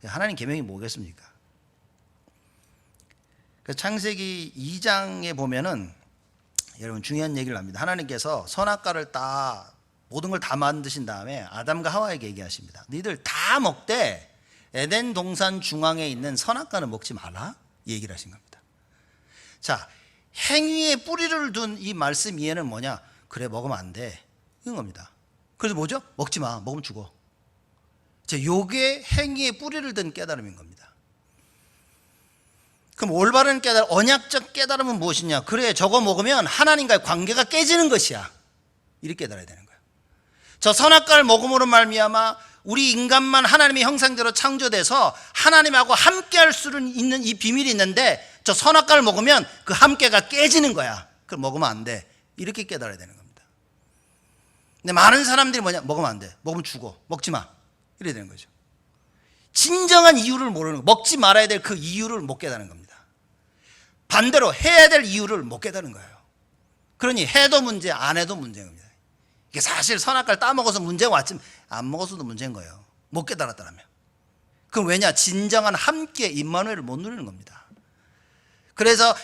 하나님 계명이 뭐겠습니까? 그 창세기 2장에 보면은 여러분 중요한 얘기를 합니다. 하나님께서 선악과를 모든 걸 다 만드신 다음에 아담과 하와에게 얘기하십니다. 너희들 다 먹되 에덴 동산 중앙에 있는 선악과는 먹지 마라 얘기를 하신 겁니다. 자, 행위에 뿌리를 둔 이 말씀 이해는 뭐냐? 그래 먹으면 안 돼 이런 겁니다. 그래서 뭐죠? 먹지 마, 먹으면 죽어. 자, 요게 행위에 뿌리를 둔 깨달음인 겁니다. 그럼 올바른 깨달음, 언약적 깨달음은 무엇이냐? 그래 저거 먹으면 하나님과의 관계가 깨지는 것이야. 이렇게 깨달아야 되는 거예요. 저 선악과를 먹음으로 말미암아 우리 인간만 하나님의 형상대로 창조돼서 하나님하고 함께할 수 있는 이 비밀이 있는데 저 선악과를 먹으면 그 함께가 깨지는 거야. 그럼 먹으면 안 돼. 이렇게 깨달아야 되는 겁니다. 근데 많은 사람들이 뭐냐? 먹으면 안 돼. 먹으면 죽어. 먹지 마. 이래야 되는 거죠. 진정한 이유를 모르는 거. 먹지 말아야 될 그 이유를 못 깨닫는 겁니다. 반대로 해야 될 이유를 못 깨닫는 거예요. 그러니 해도 문제, 안 해도 문제인 겁니다. 이게 사실 선악과를 따먹어서 문제가 왔지만 안 먹어서도 문제인 거예요. 못 깨달았다면. 그럼 왜냐? 진정한 함께 임마누엘을 못 누리는 겁니다. 그래서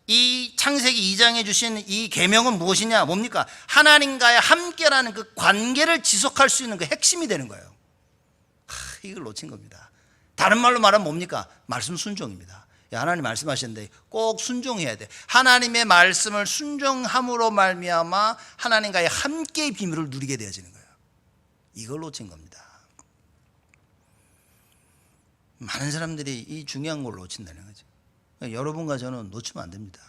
이 창세기 2장에 주신 이 계명은 무엇이냐? 뭡니까? 하나님과의 함께라는 그 관계를 지속할 수 있는 그 핵심이 되는 거예요. 이걸 놓친 겁니다. 다른 말로 말하면 뭡니까? 말씀 순종입니다. 하나님 말씀하셨는데 꼭 순종해야 돼. 하나님의 말씀을 순종함으로 말미암아 하나님과의 함께의 비밀을 누리게 되어지는 거예요. 이걸 놓친 겁니다. 많은 사람들이 이 중요한 걸 놓친다는 거죠. 여러분과 저는 놓치면 안 됩니다.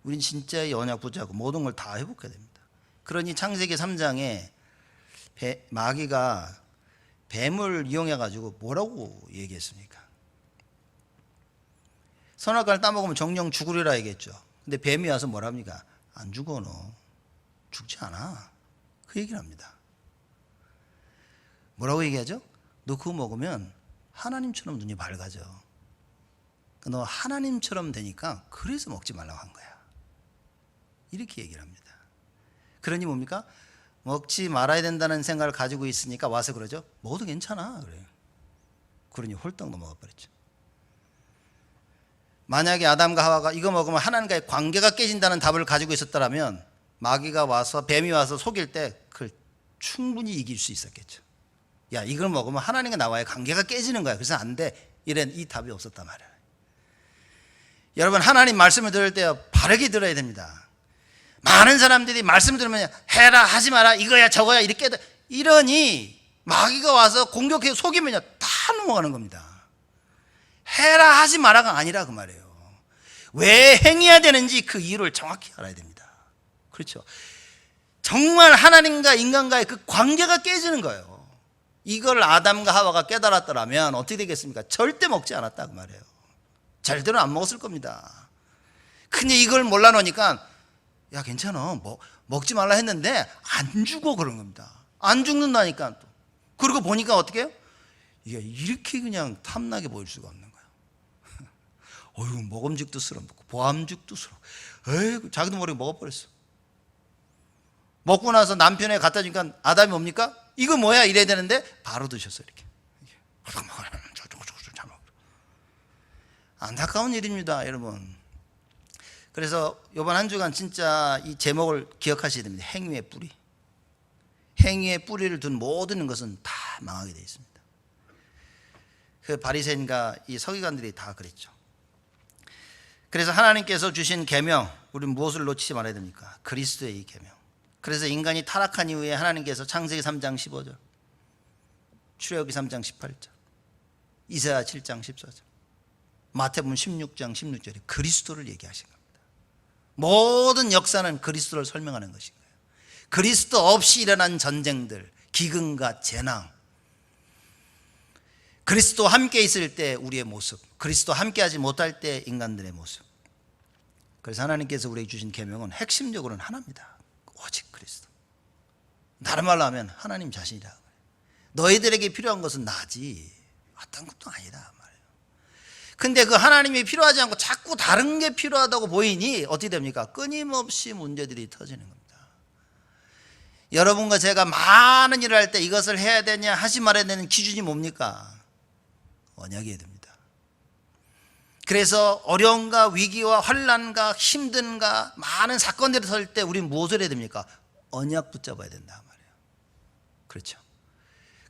우린 진짜 언약 붙잡고 모든 걸 다 회복해야 됩니다. 그러니 창세기 3장에 마귀가 뱀을 이용해 가지고 뭐라고 얘기했습니까? 선악과를 따먹으면 정령 죽으리라 얘기했죠. 근데 뱀이 와서 뭐랍니까? 안 죽어 너. 죽지 않아. 그 얘기를 합니다. 뭐라고 얘기하죠? 너 그거 먹으면 하나님처럼 눈이 밝아져. 너 하나님처럼 되니까 그래서 먹지 말라고 한 거야. 이렇게 얘기를 합니다. 그러니 뭡니까? 먹지 말아야 된다는 생각을 가지고 있으니까 와서 그러죠. 먹어도 괜찮아. 그래요. 그러니 홀딱 넘어가버렸죠. 만약에 아담과 하와가 이거 먹으면 하나님과의 관계가 깨진다는 답을 가지고 있었더라면 마귀가 와서 뱀이 와서 속일 때 그걸 충분히 이길 수 있었겠죠. 야 이걸 먹으면 하나님과 나와의 관계가 깨지는 거야. 그래서 안 돼. 이런 이 답이 없었단 말이야. 여러분 하나님 말씀을 들을 때 바르게 들어야 됩니다. 많은 사람들이 말씀 들으면 해라 하지 마라 이거야 저거야 이렇게 이러니 마귀가 와서 공격해 속이면 다 넘어가는 겁니다. 해라 하지 마라가 아니라 그 말이에요. 왜 행해야 되는지 그 이유를 정확히 알아야 됩니다. 그렇죠. 정말 하나님과 인간과의 그 관계가 깨지는 거예요. 이걸 아담과 하와가 깨달았더라면 어떻게 되겠습니까? 절대 먹지 않았다 그 말이에요. 절대로 안 먹었을 겁니다. 근데 이걸 몰라 놓으니까 야 괜찮아 먹지 말라 했는데 안 죽어 그런 겁니다. 안 죽는다니까 또. 그리고 보니까 어떻게 해요? 이게 이렇게 그냥 탐나게 보일 수가 없는 거예요. 어휴 먹음직도 쓸어먹고 보암직도 쓸어 에이 자기도 모르게 먹어버렸어. 먹고 나서 남편에 갖다 주니까 아담이 뭡니까? 이거 뭐야 이래야 되는데 바로 드셨어요. 이렇게 안타까운 일입니다 여러분. 그래서 이번 한 주간 진짜 이 제목을 기억하셔야 됩니다. 행위의 뿌리. 행위에 뿌리를 둔 모든 것은 다 망하게 되어 있습니다. 그 바리새인과 이 서기관들이 다 그랬죠. 그래서 하나님께서 주신 계명, 우리는 무엇을 놓치지 말아야 됩니까? 그리스도의 이 계명. 그래서 인간이 타락한 이후에 하나님께서 창세기 3장 15절, 출애굽기 3장 18절, 이사야 7장 14절, 마태복음 16장 16절에 그리스도를 얘기하신 겁니다. 모든 역사는 그리스도를 설명하는 것인 거예요. 그리스도 없이 일어난 전쟁들, 기근과 재앙, 그리스도와 함께 있을 때 우리의 모습, 그리스도와 함께하지 못할 때 인간들의 모습. 그래서 하나님께서 우리에게 주신 계명은 핵심적으로는 하나입니다. 오직 그리스도. 다른 말로 하면 하나님 자신이라. 너희들에게 필요한 것은 나지 어떤 것도 아니다 말이에요. 근데 그 하나님이 필요하지 않고 자꾸 다른 게 필요하다고 보이니 어떻게 됩니까? 끊임없이 문제들이 터지는 겁니다. 여러분과 제가 많은 일을 할 때 이것을 해야 되냐 하지 말아야 되는 기준이 뭡니까? 언약이어야 됩니다. 그래서 어려움과 위기와 환난과 힘든가 많은 사건들이 설 때 우리는 무엇을 해야 됩니까? 언약 붙잡아야 된다 말이에요. 그렇죠.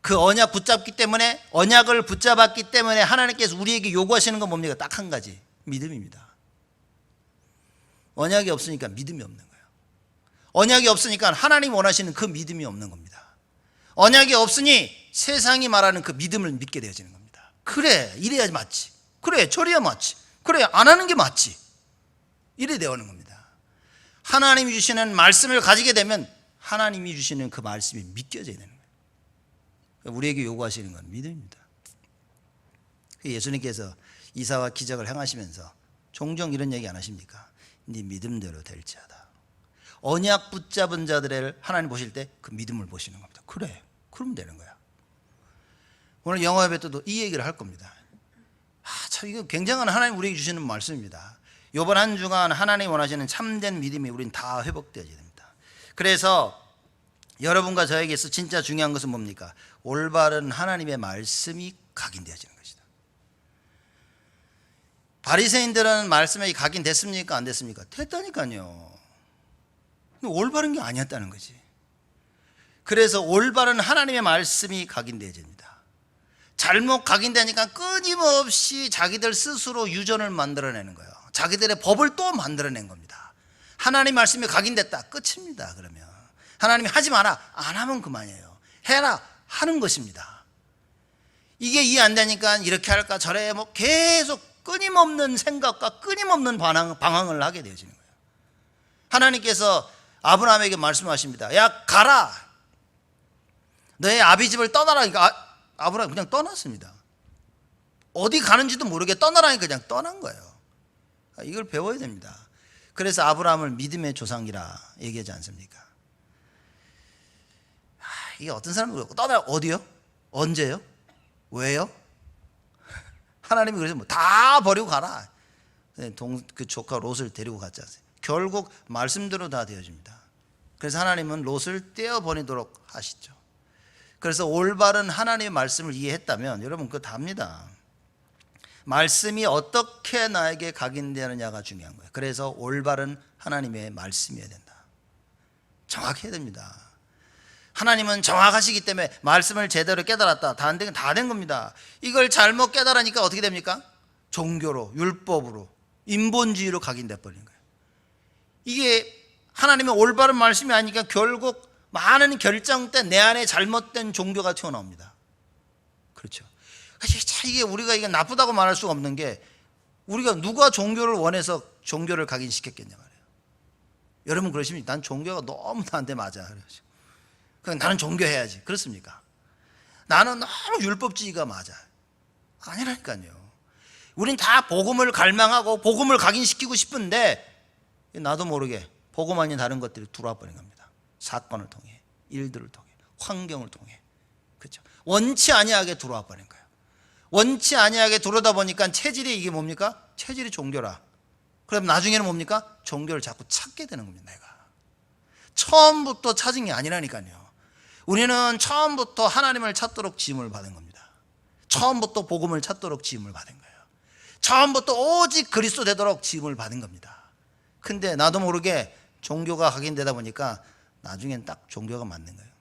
그 언약 붙잡기 때문에, 언약을 붙잡았기 때문에 하나님께서 우리에게 요구하시는 건 뭡니까? 딱 한 가지, 믿음입니다. 언약이 없으니까 믿음이 없는 거예요. 언약이 없으니까 하나님 원하시는 그 믿음이 없는 겁니다. 언약이 없으니 세상이 말하는 그 믿음을 믿게 되어지는 겁니다. 그래, 이래야 맞지. 그래, 저래야 맞지. 그래, 안 하는 게 맞지. 이래 되어는 겁니다. 하나님이 주시는 말씀을 가지게 되면 하나님이 주시는 그 말씀이 믿겨져야 되는 거예요. 우리에게 요구하시는 건 믿음입니다. 예수님께서 이사와 기적을 행하시면서 종종 이런 얘기 안 하십니까? 네 믿음대로 될지어다. 언약 붙잡은 자들을 하나님 보실 때 그 믿음을 보시는 겁니다. 그래, 그러면 되는 거야. 오늘 영화예배 때도 이 얘기를 할 겁니다. 참 이거 굉장한 하나님 우리에게 주시는 말씀입니다. 이번 한 주간 하나님이 원하시는 참된 믿음이 우린 다 회복되어야 됩니다. 그래서 여러분과 저에게서 진짜 중요한 것은 뭡니까? 올바른 하나님의 말씀이 각인되어지는 것이다. 바리새인들은 말씀이 각인됐습니까? 안 됐습니까? 됐다니까요. 근데 올바른 게 아니었다는 거지. 그래서 올바른 하나님의 말씀이 각인되어집니다. 잘못 각인되니까 끊임없이 자기들 스스로 유전을 만들어내는 거예요. 자기들의 법을 또 만들어낸 겁니다. 하나님 말씀이 각인됐다, 끝입니다. 그러면 하나님이 하지 마라, 안 하면 그만이에요. 해라, 하는 것입니다. 이게 이해 안 되니까 이렇게 할까 저래 뭐 계속 끊임없는 생각과 끊임없는 방황을 하게 되어지는 거예요. 하나님께서 아브라함에게 말씀하십니다. 야, 가라, 너의 아비 집을 떠나라. 그러니까 아브라함이 그냥 떠났습니다. 어디 가는지도 모르게 떠나라니까 그냥 떠난 거예요. 이걸 배워야 됩니다. 그래서 아브라함을 믿음의 조상이라 얘기하지 않습니까? 이게 어떤 사람이 그러고 떠나라, 어디요? 언제요? 왜요? 하나님이 그래서 뭐 다 버리고 가라. 그 조카 롯을 데리고 갔지 않습니까? 결국 말씀대로 다 되어집니다. 그래서 하나님은 롯을 떼어버리도록 하시죠. 그래서 올바른 하나님의 말씀을 이해했다면 여러분 그거 답니다. 말씀이 어떻게 나에게 각인되느냐가 중요한 거예요. 그래서 올바른 하나님의 말씀이어야 된다. 정확해야 됩니다. 하나님은 정확하시기 때문에 말씀을 제대로 깨달았다, 다 안 되면 다 된 겁니다. 이걸 잘못 깨달으니까 어떻게 됩니까? 종교로, 율법으로, 인본주의로 각인돼 버리는 거예요. 이게 하나님의 올바른 말씀이 아니니까 결국 많은 결정 때 내 안에 잘못된 종교가 튀어나옵니다. 그렇죠. 이게 우리가 이게 나쁘다고 말할 수가 없는 게, 우리가 누가 종교를 원해서 종교를 각인시켰겠냐 말이에요. 여러분 그러십니까? 난 종교가 너무 나한테 맞아. 그냥 나는 종교해야지. 그렇습니까? 나는 너무 율법주의가 맞아. 아니라니까요. 우린 다 복음을 갈망하고 복음을 각인시키고 싶은데 나도 모르게 복음 아닌 다른 것들이 들어와 버린 겁니다. 사건을 통해, 일들을 통해, 환경을 통해, 그렇죠. 원치 아니하게 들어와 버린 거예요. 원치 아니하게 들어오다 보니까 체질이 이게 뭡니까? 체질이 종교라. 그럼 나중에는 뭡니까? 종교를 자꾸 찾게 되는 겁니다. 내가 처음부터 찾은 게 아니라니까요. 우리는 처음부터 하나님을 찾도록 지음을 받은 겁니다. 처음부터 복음을 찾도록 지음을 받은 거예요. 처음부터 오직 그리스도 되도록 지음을 받은 겁니다. 근데 나도 모르게 종교가 각인되다 보니까 나중엔 딱 종교가 맞는 거예요.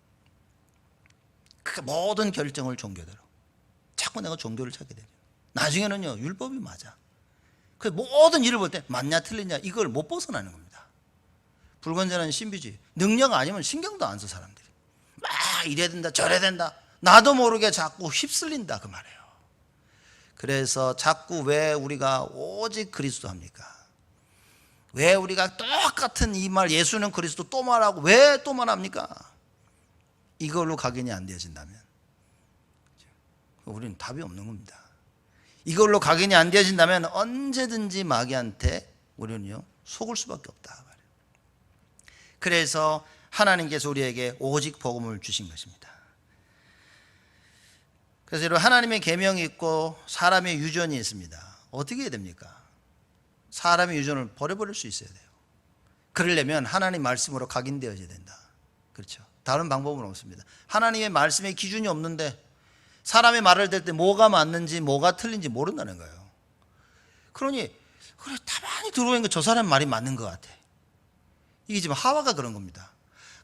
그 모든 결정을 종교대로. 자꾸 내가 종교를 찾게 되죠. 나중에는요, 율법이 맞아. 그 모든 일을 볼 때 맞냐 틀리냐 이걸 못 벗어나는 겁니다. 불건전한 신비주의. 능력 아니면 신경도 안 써 사람들이. 막 이래야 된다 저래야 된다. 나도 모르게 자꾸 휩쓸린다 그 말이에요. 그래서 자꾸 왜 우리가 오직 그리스도 합니까? 왜 우리가 똑같은 이 말 예수는 그리스도 또 말하고 왜 또 말합니까? 이걸로 각인이 안 되어진다면 우리는 답이 없는 겁니다. 이걸로 각인이 안 되어진다면 언제든지 마귀한테 우리는요 속을 수밖에 없다. 그래서 하나님께서 우리에게 오직 복음을 주신 것입니다. 그래서 여러분, 하나님의 계명이 있고 사람의 유전이 있습니다. 어떻게 해야 됩니까? 사람의 유전을 버려버릴 수 있어야 돼요. 그러려면 하나님 말씀으로 각인되어져야 된다. 그렇죠? 다른 방법은 없습니다. 하나님의 말씀에 기준이 없는데 사람의 말을 들 때 뭐가 맞는지 뭐가 틀린지 모른다는 거예요. 그러니 그래 가만히 들어보니까 저 사람 말이 맞는 것 같아. 이게 지금 하와가 그런 겁니다.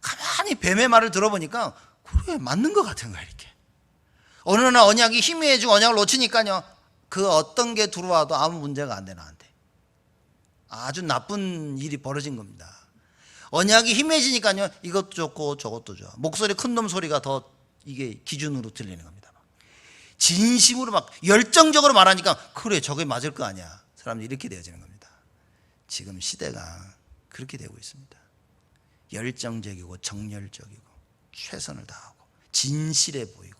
가만히 뱀의 말을 들어보니까 그래 맞는 것 같은 거야 이렇게. 어느 날 언약이 희미해지고 언약을 놓치니까요 그 어떤 게 들어와도 아무 문제가 안 돼 나한테. 아주 나쁜 일이 벌어진 겁니다. 언약이 희미해지니까요 이것도 좋고 저것도 좋아. 목소리 큰 놈 소리가 더 이게 기준으로 들리는 겁니다. 진심으로 막 열정적으로 말하니까 그래 저게 맞을 거 아니야. 사람들이 이렇게 되어지는 겁니다. 지금 시대가 그렇게 되고 있습니다. 열정적이고 정열적이고 최선을 다하고 진실해 보이고.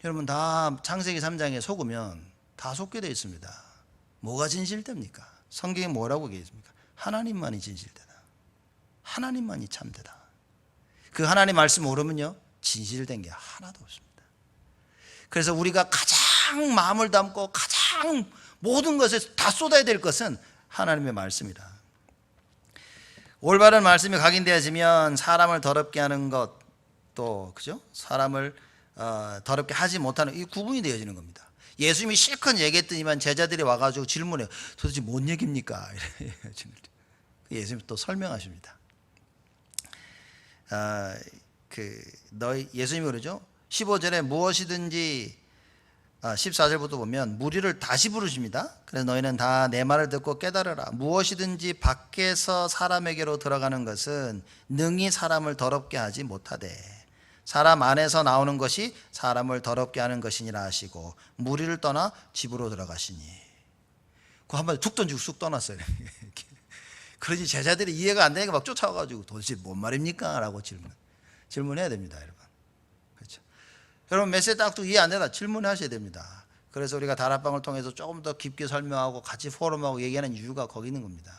여러분 다 창세기 3장에 속으면 다 속게 되어 있습니다. 뭐가 진실됩니까? 성경에 뭐라고 얘기했습니까? 하나님만이 진실되다. 하나님만이 참되다. 그 하나님 말씀 모르면요 진실된 게 하나도 없습니다. 그래서 우리가 가장 마음을 담고 가장 모든 것에 다 쏟아야 될 것은 하나님의 말씀이다. 올바른 말씀이 각인되어지면 사람을 더럽게 하는 것도 그죠? 사람을 더럽게 하지 못하는 이 구분이 되어지는 겁니다. 예수님이 실컷 얘기했더니만 제자들이 와가지고 질문해요. 도대체 뭔 얘기입니까? 예수님이 또 설명하십니다. 예수님이 그러죠. 15절에 무엇이든지 14절부터 보면 무리를 다시 부르십니다. 그래서 너희는 다 내 말을 듣고 깨달으라. 무엇이든지 밖에서 사람에게로 들어가는 것은 능히 사람을 더럽게 하지 못하되 사람 안에서 나오는 것이 사람을 더럽게 하는 것이니라 하시고 무리를 떠나 집으로 들어가시니. 그 한마디 툭 던지고 쑥 떠났어요. 그러니 제자들이 이해가 안 되니까 막 쫓아와가지고 도대체 뭔 말입니까? 라고 질문해야 됩니다, 여러분. 그렇죠? 여러분 메시지 딱도 이해 안 되다 질문하셔야 됩니다. 그래서 우리가 다락방을 통해서 조금 더 깊게 설명하고 같이 포럼하고 얘기하는 이유가 거기 있는 겁니다.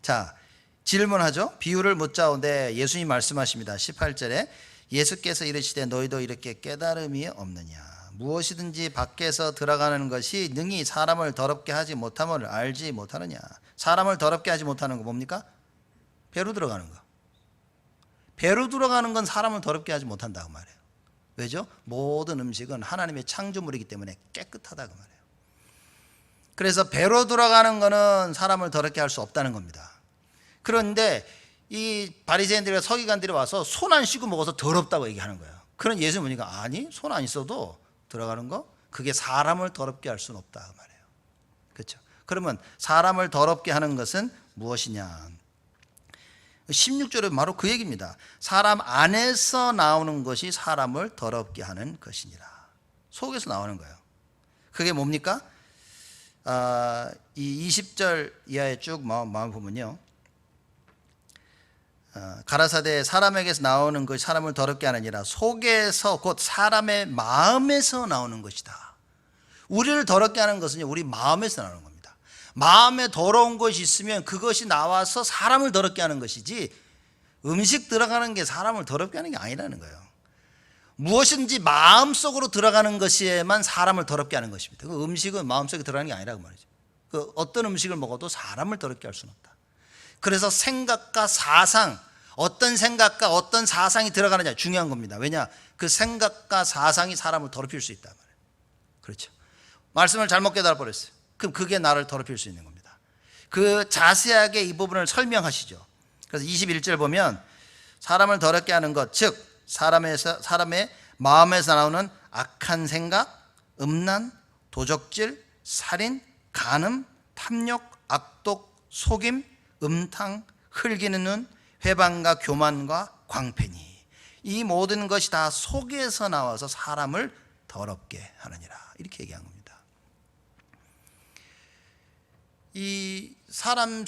자, 질문하죠. 비유를 묻자오되 예수님이 말씀하십니다. 18절에 예수께서 이르시되 너희도 이렇게 깨달음이 없느냐. 무엇이든지 밖에서 들어가는 것이 능히 사람을 더럽게 하지 못함을 알지 못하느냐. 사람을 더럽게 하지 못하는 거 뭡니까? 배로 들어가는 거. 배로 들어가는 건 사람을 더럽게 하지 못한다고 말해요. 왜죠? 모든 음식은 하나님의 창조물이기 때문에 깨끗하다고 말해요. 그래서 배로 들어가는 거는 사람을 더럽게 할 수 없다는 겁니다. 그런데 이 바리새인들과 서기관들이 와서 손 안 씻고 먹어서 더럽다고 얘기하는 거예요. 그런 예수 보니까 아니 손 안 씻어도 들어가는 거 그게 사람을 더럽게 할 수는 없다 그 말이에요. 그렇죠? 그러면 사람을 더럽게 하는 것은 무엇이냐? 16절에 바로 그 얘기입니다. 사람 안에서 나오는 것이 사람을 더럽게 하는 것이니라. 속에서 나오는 거예요. 그게 뭡니까? 이 20절 이하에 쭉 마음 보면요. 가라사대 사람에게서 나오는 것이 사람을 더럽게 하느니라. 속에서 곧 사람의 마음에서 나오는 것이다. 우리를 더럽게 하는 것은 우리 마음에서 나오는 겁니다. 마음에 더러운 것이 있으면 그것이 나와서 사람을 더럽게 하는 것이지 음식 들어가는 게 사람을 더럽게 하는 게 아니라는 거예요. 무엇인지 마음속으로 들어가는 것에만 사람을 더럽게 하는 것입니다. 그 음식은 마음속에 들어가는 게 아니라고 말이죠. 그 어떤 음식을 먹어도 사람을 더럽게 할 수는 없다. 그래서 생각과 사상, 어떤 생각과 어떤 사상이 들어가느냐 중요한 겁니다. 왜냐? 그 생각과 사상이 사람을 더럽힐 수 있단 말이에요. 그렇죠. 말씀을 잘못 깨달아 버렸어요. 그럼 그게 나를 더럽힐 수 있는 겁니다. 그 자세하게 이 부분을 설명하시죠. 그래서 21절 보면 사람을 더럽게 하는 것, 즉 사람의 마음에서 나오는 악한 생각, 음란, 도적질, 살인, 간음, 탐욕, 악독, 속임, 음탕, 흘기는 눈, 회방과 교만과 광팬이, 이 모든 것이 다 속에서 나와서 사람을 더럽게 하느니라, 이렇게 얘기한 겁니다. 이 사람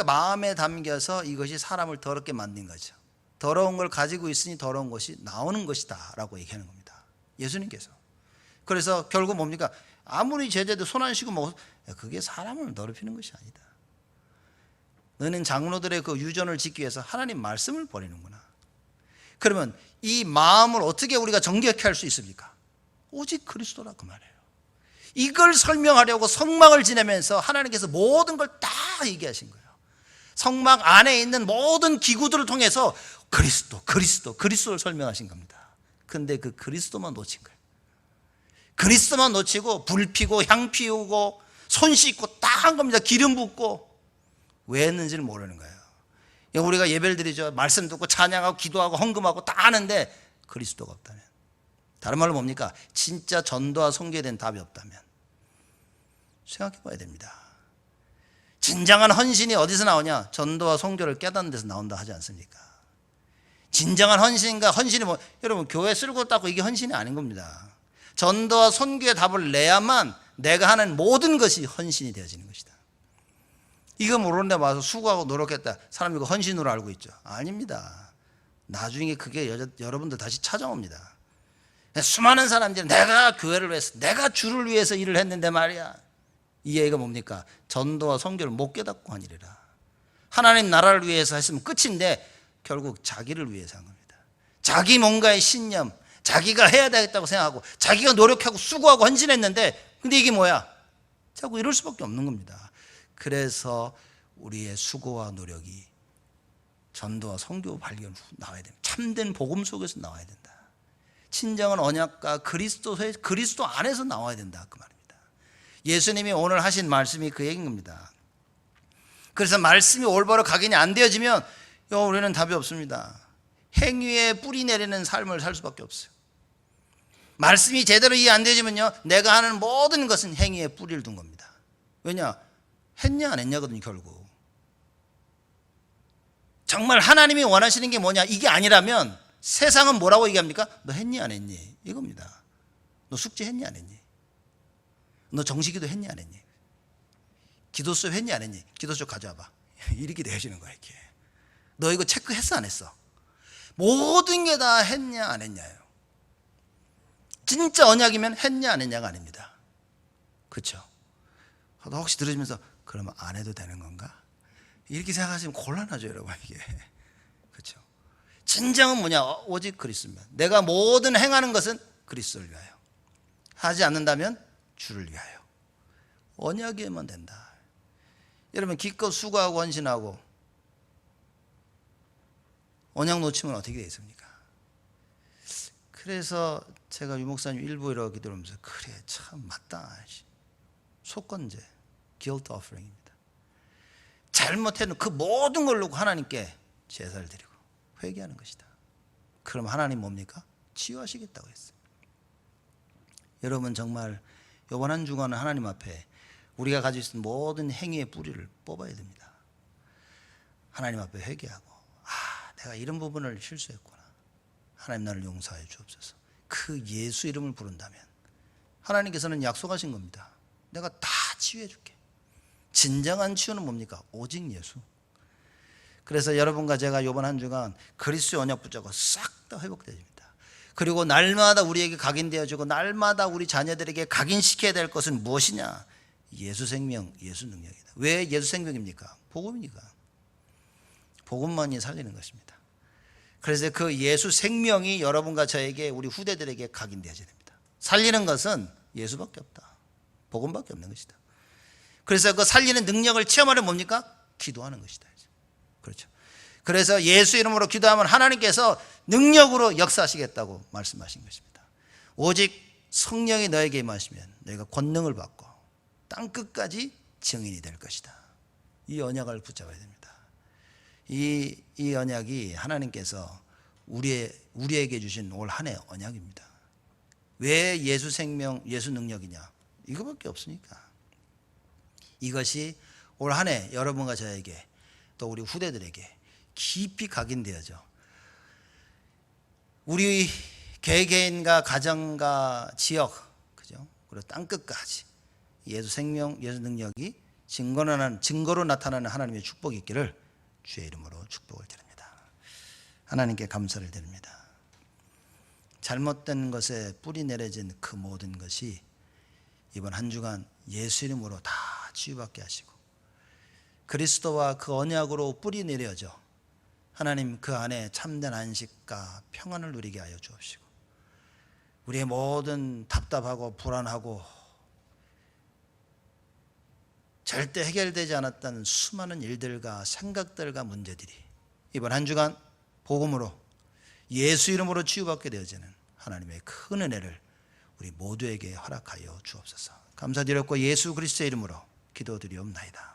마음에 담겨서 이것이 사람을 더럽게 만든 거죠. 더러운 걸 가지고 있으니 더러운 것이 나오는 것이다 라고 얘기하는 겁니다, 예수님께서. 그래서 결국 뭡니까? 아무리 제자도 손 안 씻고 먹어서 그게 사람을 더럽히는 것이 아니다. 너는 장로들의 그 유전을 지키기 위해서 하나님 말씀을 버리는구나. 그러면 이 마음을 어떻게 우리가 정결케 할 수 있습니까? 오직 그리스도라 그 말이에요. 이걸 설명하려고 성막을 지내면서 하나님께서 모든 걸 다 얘기하신 거예요. 성막 안에 있는 모든 기구들을 통해서 그리스도를 설명하신 겁니다. 근데 그 그리스도만 놓친 거예요. 그리스도만 놓치고 불 피고 향 피우고 손 씻고 딱 한 겁니다. 기름 붓고. 왜 했는지를 모르는 거예요. 우리가 예배를 드리죠. 말씀 듣고 찬양하고 기도하고 헌금하고 다 하는데 그리스도가 없다면, 다른 말로 뭡니까? 진짜 전도와 선교에 대한 답이 없다면 생각해 봐야 됩니다. 진정한 헌신이 어디서 나오냐? 전도와 선교를 깨닫는 데서 나온다 하지 않습니까? 진정한 헌신이 여러분, 교회 쓸고 닦고 이게 헌신이 아닌 겁니다. 전도와 선교의 답을 내야만 내가 하는 모든 것이 헌신이 되어지는 것이다. 이거 모르는데 와서 수고하고 노력했다, 사람이 이거 헌신으로 알고 있죠. 아닙니다. 나중에 그게 여러분들 다시 찾아옵니다. 수많은 사람들이 내가 교회를 위해서, 내가 주를 위해서 일을 했는데 말이야. 이 얘기가 뭡니까? 전도와 선교를 못 깨닫고 한 일이라. 하나님 나라를 위해서 했으면 끝인데 결국 자기를 위해서 한 겁니다. 자기 뭔가의 신념, 자기가 해야 되겠다고 생각하고 자기가 노력하고 수고하고 헌신했는데, 근데 이게 뭐야? 자꾸 이럴 수밖에 없는 겁니다. 그래서 우리의 수고와 노력이 전도와 선교 발견 후 나와야 됩니다. 참된 복음 속에서 나와야 된다. 진정한 언약과 그리스도 안에서 나와야 된다, 그 말입니다. 예수님이 오늘 하신 말씀이 그 얘기인 겁니다. 그래서 말씀이 올바로 각인이 안 되어지면 우리는 답이 없습니다. 행위에 뿌리 내리는 삶을 살 수밖에 없어요. 말씀이 제대로 이해 안 되지면요, 내가 하는 모든 것은 행위에 뿌리를 둔 겁니다. 왜냐? 했냐 안 했냐거든요. 결국 정말 하나님이 원하시는 게 뭐냐, 이게 아니라면 세상은 뭐라고 얘기합니까? 너 했니 안 했니, 이겁니다. 너 숙제 했니 안 했니, 너 정식기도 했니 안 했니, 기도수 했니 안 했니, 기도수 가져와봐. 이렇게 되어지는 거야. 이렇게 너 이거 체크했어 안 했어, 모든 게 다 했냐 안 했냐예요. 진짜 언약이면 했냐 안 했냐가 아닙니다. 그렇죠? 혹시 들으시면서 그러면 안 해도 되는 건가? 이렇게 생각하시면 곤란하죠, 여러분. 이게 그렇죠? 진정은 뭐냐? 오직 그리스도면, 내가 모든 행하는 것은 그리스도를 위하여, 하지 않는다면 주를 위하여. 언약에만 된다. 여러분, 기껏 수고하고 헌신하고 언약 놓치면 어떻게 되겠습니까? 그래서 제가 유 목사님 일부 이렇게 들으면서 그래, 참 맞다. 속건제, guilt offering입니다. 잘못해도 그 모든 걸 놓고 하나님께 제사를 드리고 회개하는 것이다. 그럼 하나님 뭡니까? 치유하시겠다고 했어요. 여러분, 정말 이번 한 주간은 하나님 앞에 우리가 가지고 있는 모든 행위의 뿌리를 뽑아야 됩니다. 하나님 앞에 회개하고, 내가 이런 부분을 실수했구나, 하나님 나를 용서해 주옵소서. 그 예수 이름을 부른다면 하나님께서는 약속하신 겁니다. 내가 다 치유해 줄게. 진정한 치유는 뭡니까? 오직 예수. 그래서 여러분과 제가 이번 한 주간 그리스도의 언약 붙잡고 싹 다 회복되어집니다. 그리고 날마다 우리에게 각인되어지고 날마다 우리 자녀들에게 각인시켜야 될 것은 무엇이냐? 예수 생명, 예수 능력이다. 왜 예수 생명입니까? 복음이니까. 복음만이 살리는 것입니다. 그래서 그 예수 생명이 여러분과 저에게, 우리 후대들에게 각인되어져야 됩니다. 살리는 것은 예수밖에 없다. 복음밖에 없는 것이다. 그래서 그 살리는 능력을 체험하려면 뭡니까? 기도하는 것이다. 그렇죠. 그래서 예수 이름으로 기도하면 하나님께서 능력으로 역사하시겠다고 말씀하신 것입니다. 오직 성령이 너에게 임하시면 너희가 권능을 받고 땅 끝까지 증인이 될 것이다. 이 언약을 붙잡아야 됩니다. 이 언약이 하나님께서 우리에게 주신 올 한 해 언약입니다. 왜 예수 생명, 예수 능력이냐? 이거밖에 없으니까. 이것이 올 한 해 여러분과 저에게 또 우리 후대들에게 깊이 각인되어져 우리 개개인과 가정과 지역, 그죠? 그리고 땅끝까지 예수 생명, 예수 능력이 증거로 나타나는 하나님의 축복이 있기를 주의 이름으로 축복을 드립니다. 하나님께 감사를 드립니다. 잘못된 것에 뿌리 내려진 그 모든 것이 이번 한 주간 예수 이름으로 다 치유받게 하시고 그리스도와 그 언약으로 뿌리 내려져 하나님 그 안에 참된 안식과 평안을 누리게 하여 주옵시고 우리의 모든 답답하고 불안하고 절대 해결되지 않았던 수많은 일들과 생각들과 문제들이 이번 한 주간 복음으로 예수 이름으로 치유받게 되어지는 하나님의 큰 은혜를 우리 모두에게 허락하여 주옵소서. 감사드렸고 예수 그리스도의 이름으로 기도드리옵나이다.